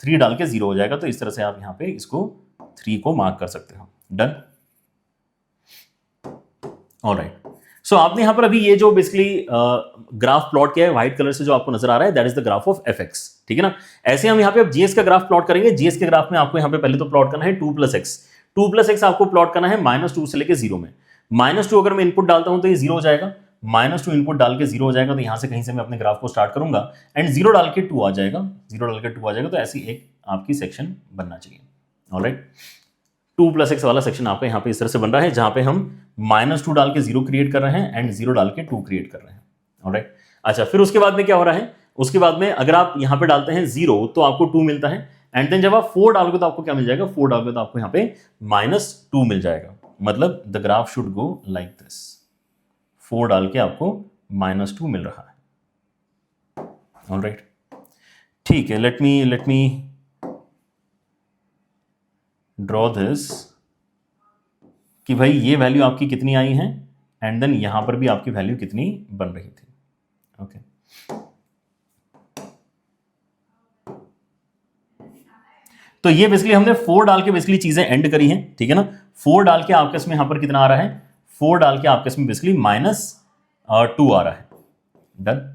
3 डाल के 0 हो जाएगा। तो इस तरह से आप यहाँ पे इसको 3 को मार्क कर सकते हो। Done, alright. सो आपने यहां पर अभी ये जो बेसिकली ग्राफ प्लॉट किया है व्हाइट कलर से जो आपको नजर आ रहा है, that is the graph of F x, ठीक है ना। ऐसे हम यहां पे अब जीएस का ग्राफ प्लॉट करेंगे। जीएस के ग्राफ में आपको यहां पे पहले तो प्लॉट करना है 2 + x। 2 + x आपको प्लॉट करना है -2 से लेके 0 में। -2 अगर मैं इनपुट डालता हूं तो ये 0 हो जाएगा। -2 इनपुट डाल के 0 हो जाएगा, तो यहां से कहीं से मैं अपने ग्राफ को स्टार्ट करूंगा एंड 0 डाल के 2 आ जाएगा, 0 डाल के 2 आ जाएगा। तो ऐसी एक आपकी सेक्शन बनना चाहिए। ऑलराइट, 2 + x वाला सेक्शन आपका यहाँ पे इस तरह से बन रहा है, जहां पे हम -2 डाल के 0 क्रिएट कर रहे हैं एंड 0 डाल के 2 क्रिएट कर रहे हैं। ऑलराइट, अच्छा, फिर उसके बाद में क्या हो रहा है, उसके बाद में अगर आप यहाँ पे डालते हैं 0 तो आपको 2 मिलता है, एंड देन जब आप 4 डालोगे तो आपको क्या मिल जाएगा, 4 डालोगे तो आपको यहाँ पे -2 मिल जाएगा। मतलब the graph should go like this. 4 डाल के आपको -2 मिल रहा है। ऑलराइट, ठीक है, लेट मी ड्रॉ दिस कि भाई ये वैल्यू आपकी कितनी आई है एंड देन यहां पर भी आपकी वैल्यू कितनी बन रही थी। ओके, तो ये बेसिकली हमने 4 डाल के बेसिकली चीजें एंड करी हैं, ठीक है ना। 4 डाल के आपके इसमें यहां पर कितना आ रहा है, 4 डाल के आपके इसमें बेसिकली -2 आ रहा है। डन,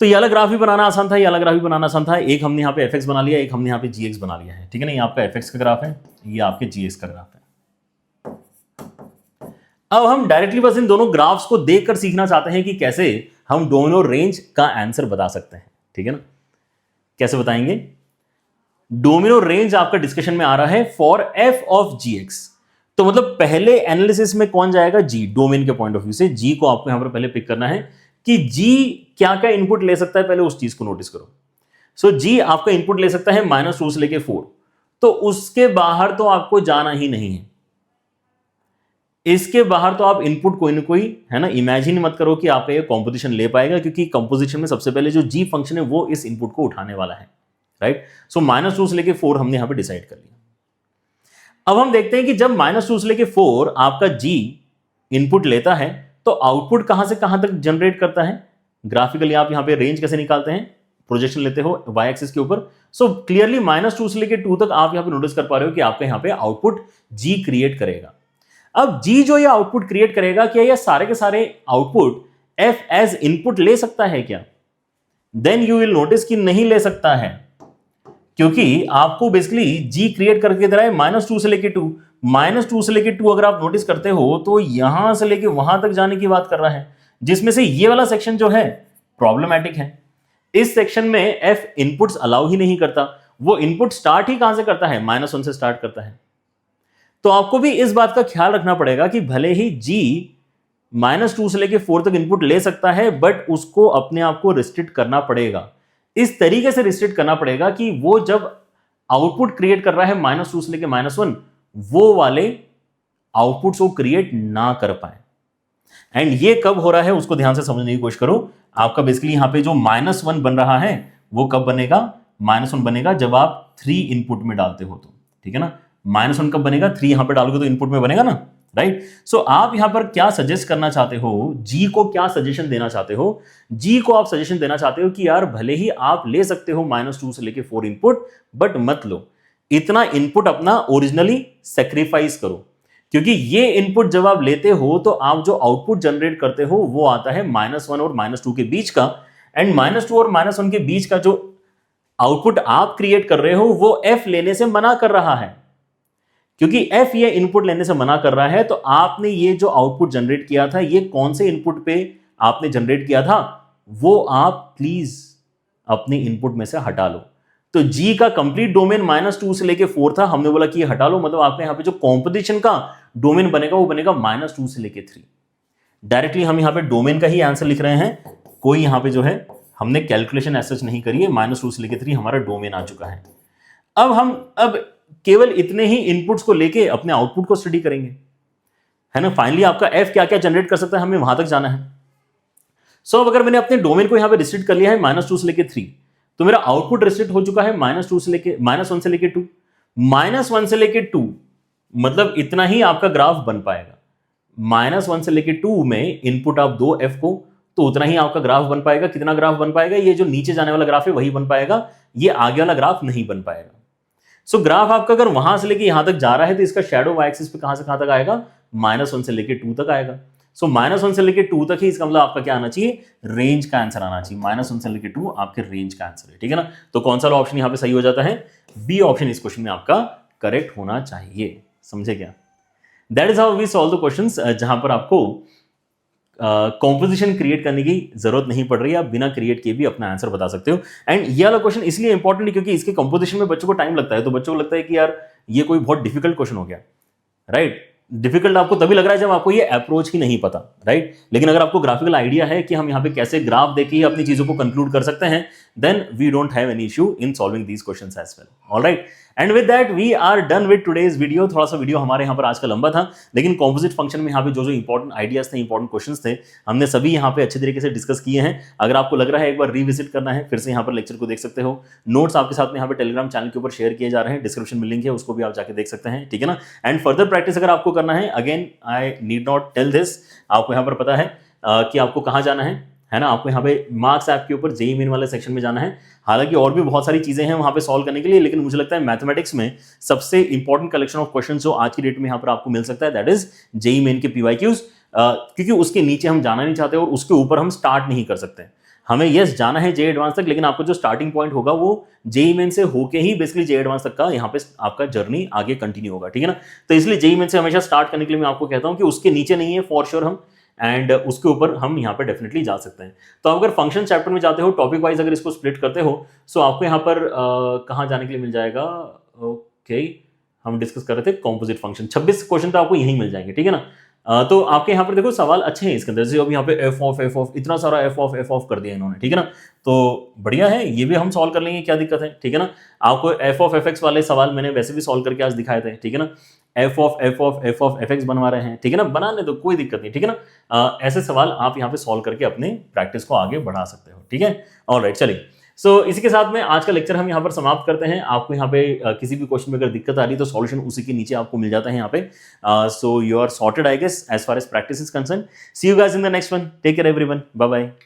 तो ये अलग ग्राफ भी बनाना आसान था, ये अलग ग्राफ भी बनाना आसान था। एक हमने यहाँ पे एफ एक्स बना लिया, एक हमने यहाँ पे जी एक्स बना लिया है, ठीक है ना। ये आपका एफ एक्स का ग्राफ है, ये आपके जी एक्स का ग्राफ है। अब हम डायरेक्टली बस इन दोनों ग्राफ्स को देखकर सीखना चाहते हैं कि कैसे हम डोमिनो रेंज का आंसर बता सकते हैं, ठीक है ना। कैसे बताएंगे, डोमिनो रेंज आपका डिस्कशन में आ रहा है for F of G X. तो मतलब पहले एनालिसिस में कौन जाएगा, जी, डोमेन के पॉइंट ऑफ व्यू से जी को आपको यहां पर पहले पिक करना है कि जी क्या क्या इनपुट ले सकता है, पहले उस चीज को नोटिस करो। सो जी आपका इनपुट ले सकता है -2 से लेके 4, तो उसके बाहर तो आपको जाना ही नहीं है। इसके बाहर तो आप इनपुट कोई ना कोई, है ना, इमेजिन मत करो कि आपका ये कॉम्पोजिशन ले पाएगा, क्योंकि कंपोजिशन में सबसे पहले जो जी फंक्शन है वो इस इनपुट को उठाने वाला है। राइट, सो -2 से लेके 4 हमने यहां पे डिसाइड कर लिया। अब हम देखते हैं कि जब -2 से लेके 4 आपका जी इनपुट लेता है तो आउटपुट कहां से कहां तक जनरेट करता है। ग्राफिकली आप यहां पे रेंज कैसे निकालते हैं, प्रोजेक्शन लेते हो वाई एक्सिस के ऊपर। सो क्लियरली -2 से लेके 2 तक आप यहां पे नोटिस कर पा रहे हो कि आपके यहां पे आउटपुट जी क्रिएट करेगा। अब जी जो ये आउटपुट क्रिएट करेगा, क्या ये सारे के सारे आउटपुट एफ एज इनपुट ले सकता है क्या? देन यू विल नोटिस कि नहीं ले सकता है, क्योंकि आपको बेसिकली जी क्रिएट करके दे रहा है -2 से लेके 2। -2 से लेके 2 अगर आप नोटिस करते हो तो यहां से लेके वहां तक जाने की बात कर रहा है, जिसमें से ये वाला सेक्शन जो है प्रॉब्लमैटिक है। इस सेक्शन में एफ इनपुट्स अलाउ ही नहीं करता। वो इनपुट स्टार्ट ही कहां से करता है, -1 से स्टार्ट करता है। तो आपको भी इस बात का ख्याल रखना पड़ेगा कि भले ही जी -2 से लेके 4 तक इनपुट ले सकता है, बट उसको अपने आप को रिस्ट्रिक्ट करना पड़ेगा। इस तरीके से रिस्ट्रिक्ट करना पड़ेगा कि वो जब आउटपुट क्रिएट कर रहा है -2 से लेके -1, वो वाले आउटपुट्स को क्रिएट ना कर पाए। एंड ये कब हो रहा है उसको ध्यान से समझने की कोशिश करो। आपका बेसिकली यहां पे जो -1 बन रहा है वो कब बनेगा? -1 बनेगा जब आप 3 इनपुट में डालते हो तो, ठीक है ना। -1 कब बनेगा? 3 यहां पे डालोगे तो इनपुट में बनेगा ना, राइट। सो आप यहां पर क्या सजेस्ट करना चाहते हो, जी को क्या सजेशन देना चाहते हो? जी को आप सजेशन देना चाहते हो कि यार भले ही आप ले सकते हो -2 से लेके 4 इनपुट, बट मत लो, इतना इनपुट अपना ओरिजिनली सेक्रीफाइस करो, क्योंकि ये इनपुट जब आप लेते हो तो आप जो आउटपुट जनरेट करते हो वो आता है -1 और -2 के बीच का। एंड -2 और -1 के बीच का जो आउटपुट आप क्रिएट कर रहे हो वो f लेने से मना कर रहा है। क्योंकि f ये इनपुट लेने से मना कर रहा है, तो आपने ये जो आउटपुट जनरेट किया था, ये कौन से इनपुट पे आपने जनरेट किया था, वो आप प्लीज अपने इनपुट में से हटा लो। तो जी का कंप्लीट डोमेन -2 से लेके 4 था, हमने बोला कि ये हटा लो, मतलब आपके यहां पे जो कॉम्पोजिशन का डोमेन बनेगा वो बनेगा -2 से लेके 3। डायरेक्टली हम यहां पे डोमेन का ही आंसर लिख रहे हैं, कोई यहां पे जो है हमने कैलकुलेशन एज सच नहीं करी है। -2 से लेके 3 हमारा डोमेन आ चुका है। अब केवल इतने ही इनपुट्स को लेके अपने आउटपुट को स्टडी करेंगे, है ना। फाइनली आपका f क्या क्या जनरेट कर सकता है, हमें वहां तक जाना है। सो अब अगर मैंने अपने डोमेन को यहां पे रिस्ट्रिक्ट कर लिया है -2 से लेके 3, तो मेरा आउटपुट रिस्ट्रिक्ट हो चुका है -2 से लेके -1 से लेके 2। -1 से लेके 2 मतलब इतना ही आपका ग्राफ बन पाएगा। -1 से लेके 2 में इनपुट आप दो f को, तो उतना ही आपका ग्राफ बन पाएगा। कितना ग्राफ बन पाएगा? ये जो नीचे जाने वाला ग्राफ है वही बन पाएगा, ये आगे वाला ग्राफ नहीं बन पाएगा। सो ग्राफ आपका अगर वहां से लेके यहां तक जा रहा है तो इसका शेडो वाई एक्सिस पे कहां से कहां तक आएगा? -1 से लेके 2 तक आएगा। सो -1 से लेके 2 तक ही इसका मतलब आपका क्या आना चाहिए? रेंज का आंसर आना चाहिए। -1 से लेके 2 आपके रेंज का आंसर है, ठीक है ना। तो कौन सा ऑप्शन यहां पे सही हो जाता है? बी ऑप्शन इस क्वेश्चन में आपका करेक्ट होना चाहिए। समझे क्या? That is how we solve the questions, जहां पर आपको कॉम्पोजिशन क्रिएट करने की जरूरत नहीं पड़ रही है, आप बिना क्रिएट किए भी अपना आंसर बता सकते हो। एंड ये वाला क्वेश्चन इसलिए इंपॉर्टेंट है क्योंकि इसके कंपोजिशन में बच्चों को टाइम लगता है, तो बच्चों को लगता है कि यार ये कोई बहुत डिफिकल्ट क्वेश्चन हो गया, राइट। डिफिकल्ट आपको तभी लग रहा है जब आपको ये अप्रोच ही नहीं पता, राइट। लेकिन अगर आपको ग्राफिकल आइडिया है कि हम यहाँ पे कैसे ग्राफ देके ही अपनी चीजों को कंक्लूड कर सकते हैं, then we don't have any issue in solving these questions as well. Alright, and with that we are done with today's video. थोड़ा सा वीडियो हमारे यहाँ पर आज का लंबा था, लेकिन कॉम्पोजिट फंक्शन में यहाँ पे जो जो इंपॉर्टेंट आइडियाज थे, इंपॉर्टेंट क्वेश्चंस थे, हमने सभी यहाँ पे अच्छे तरीके से डिस्कस किए हैं। अगर आपको लग रहा है एक बार रिविजिट करना है, फिर से यहाँ पर लेक्चर को देख सकते हो। नोट्स आपके साथ में यहाँ पे टेलीग्राम चैनल के ऊपर शेयर किए जा रहे हैं, डिस्क्रिप्शन में लिंक है, उसको भी आप जाके देख सकते हैं, ठीक है ना। एंड फर्दर प्रैक्टिस अगर आपको करना है, again I need not tell this, आपको यहाँ पर पता है कि आपको कहाँ जाना है ना। आपको यहाँ पे मार्क्स ऐप के ऊपर जेईई मेन वाले सेक्शन में जाना है। हालांकि और भी बहुत सारी चीजें हैं वहां पे सॉल्व करने के लिए, लेकिन मुझे लगता है मैथमेटिक्स में सबसे इंपॉर्टेंट कलेक्शन ऑफ क्वेश्चंस जो आज की डेट में यहाँ पर आपको मिल सकता है, दैट इज जेईई मेन के पीवाईक्यूज। क्योंकि उसके नीचे हम जाना नहीं चाहते और उसके ऊपर हम स्टार्ट नहीं कर सकते। हमें यस जाना है जेईई एडवांस तक, लेकिन आपका जो स्टार्टिंग पॉइंट होगा वो जेईई मेन से होके ही बेसिकली जेईई एडवांस तक का यहाँ पे आपका जर्नी आगे कंटिन्यू होगा, ठीक है ना। तो इसलिए जेईई मेन से हमेशा स्टार्ट करने के लिए मैं आपको कहता हूँ कि उसके नीचे नहीं है फॉर श्योर हम, एंड उसके ऊपर हम यहाँ पे डेफिनेटली जा सकते हैं। तो अगर फंक्शन चैप्टर में जाते हो, टॉपिक वाइज अगर इसको स्प्लिट करते हो, सो आपको यहाँ पर कहाँ जाने के लिए मिल जाएगा? ओके, हम डिस्कस कर रहे थे कॉम्पोजिट फंक्शन। 26 क्वेश्चन तो आपको यहीं मिल जाएंगे, ठीक है ना। तो आपके यहाँ पर देखो सवाल अच्छे हैं इसके अंदर, जैसे अब यहाँ पे एफ ऑफ इतना सारा एफ ऑफ कर दिया इन्होंने, ठीक है ना। तो बढ़िया है, ये भी हम सॉल्व कर लेंगे, क्या दिक्कत है, ठीक है ना। आपको एफ ऑफ एफ एक्स वाले सवाल मैंने वैसे भी सॉल्व करके आज दिखाए थे, ठीक है ना। एफ ऑफ एफ एक्स बनवा रहे हैं, ठीक है ना, बनाने दो, कोई दिक्कत नहीं, ठीक है ना। ऐसे सवाल आप यहाँ पे सॉल्व करके अपने प्रैक्टिस को आगे बढ़ा सकते हो, ठीक है। ऑलराइट, चलिए। सो इसी के साथ में आज का लेक्चर हम यहाँ पर समाप्त करते हैं। आपको यहाँ पे किसी भी क्वेश्चन में अगर दिक्कत आ रही है तो सॉल्यूशन उसी के नीचे आपको मिल जाता है यहाँ पे। So you are sorted I guess as far as practice is concern. See you guys in the next one. Take care everyone, bye bye.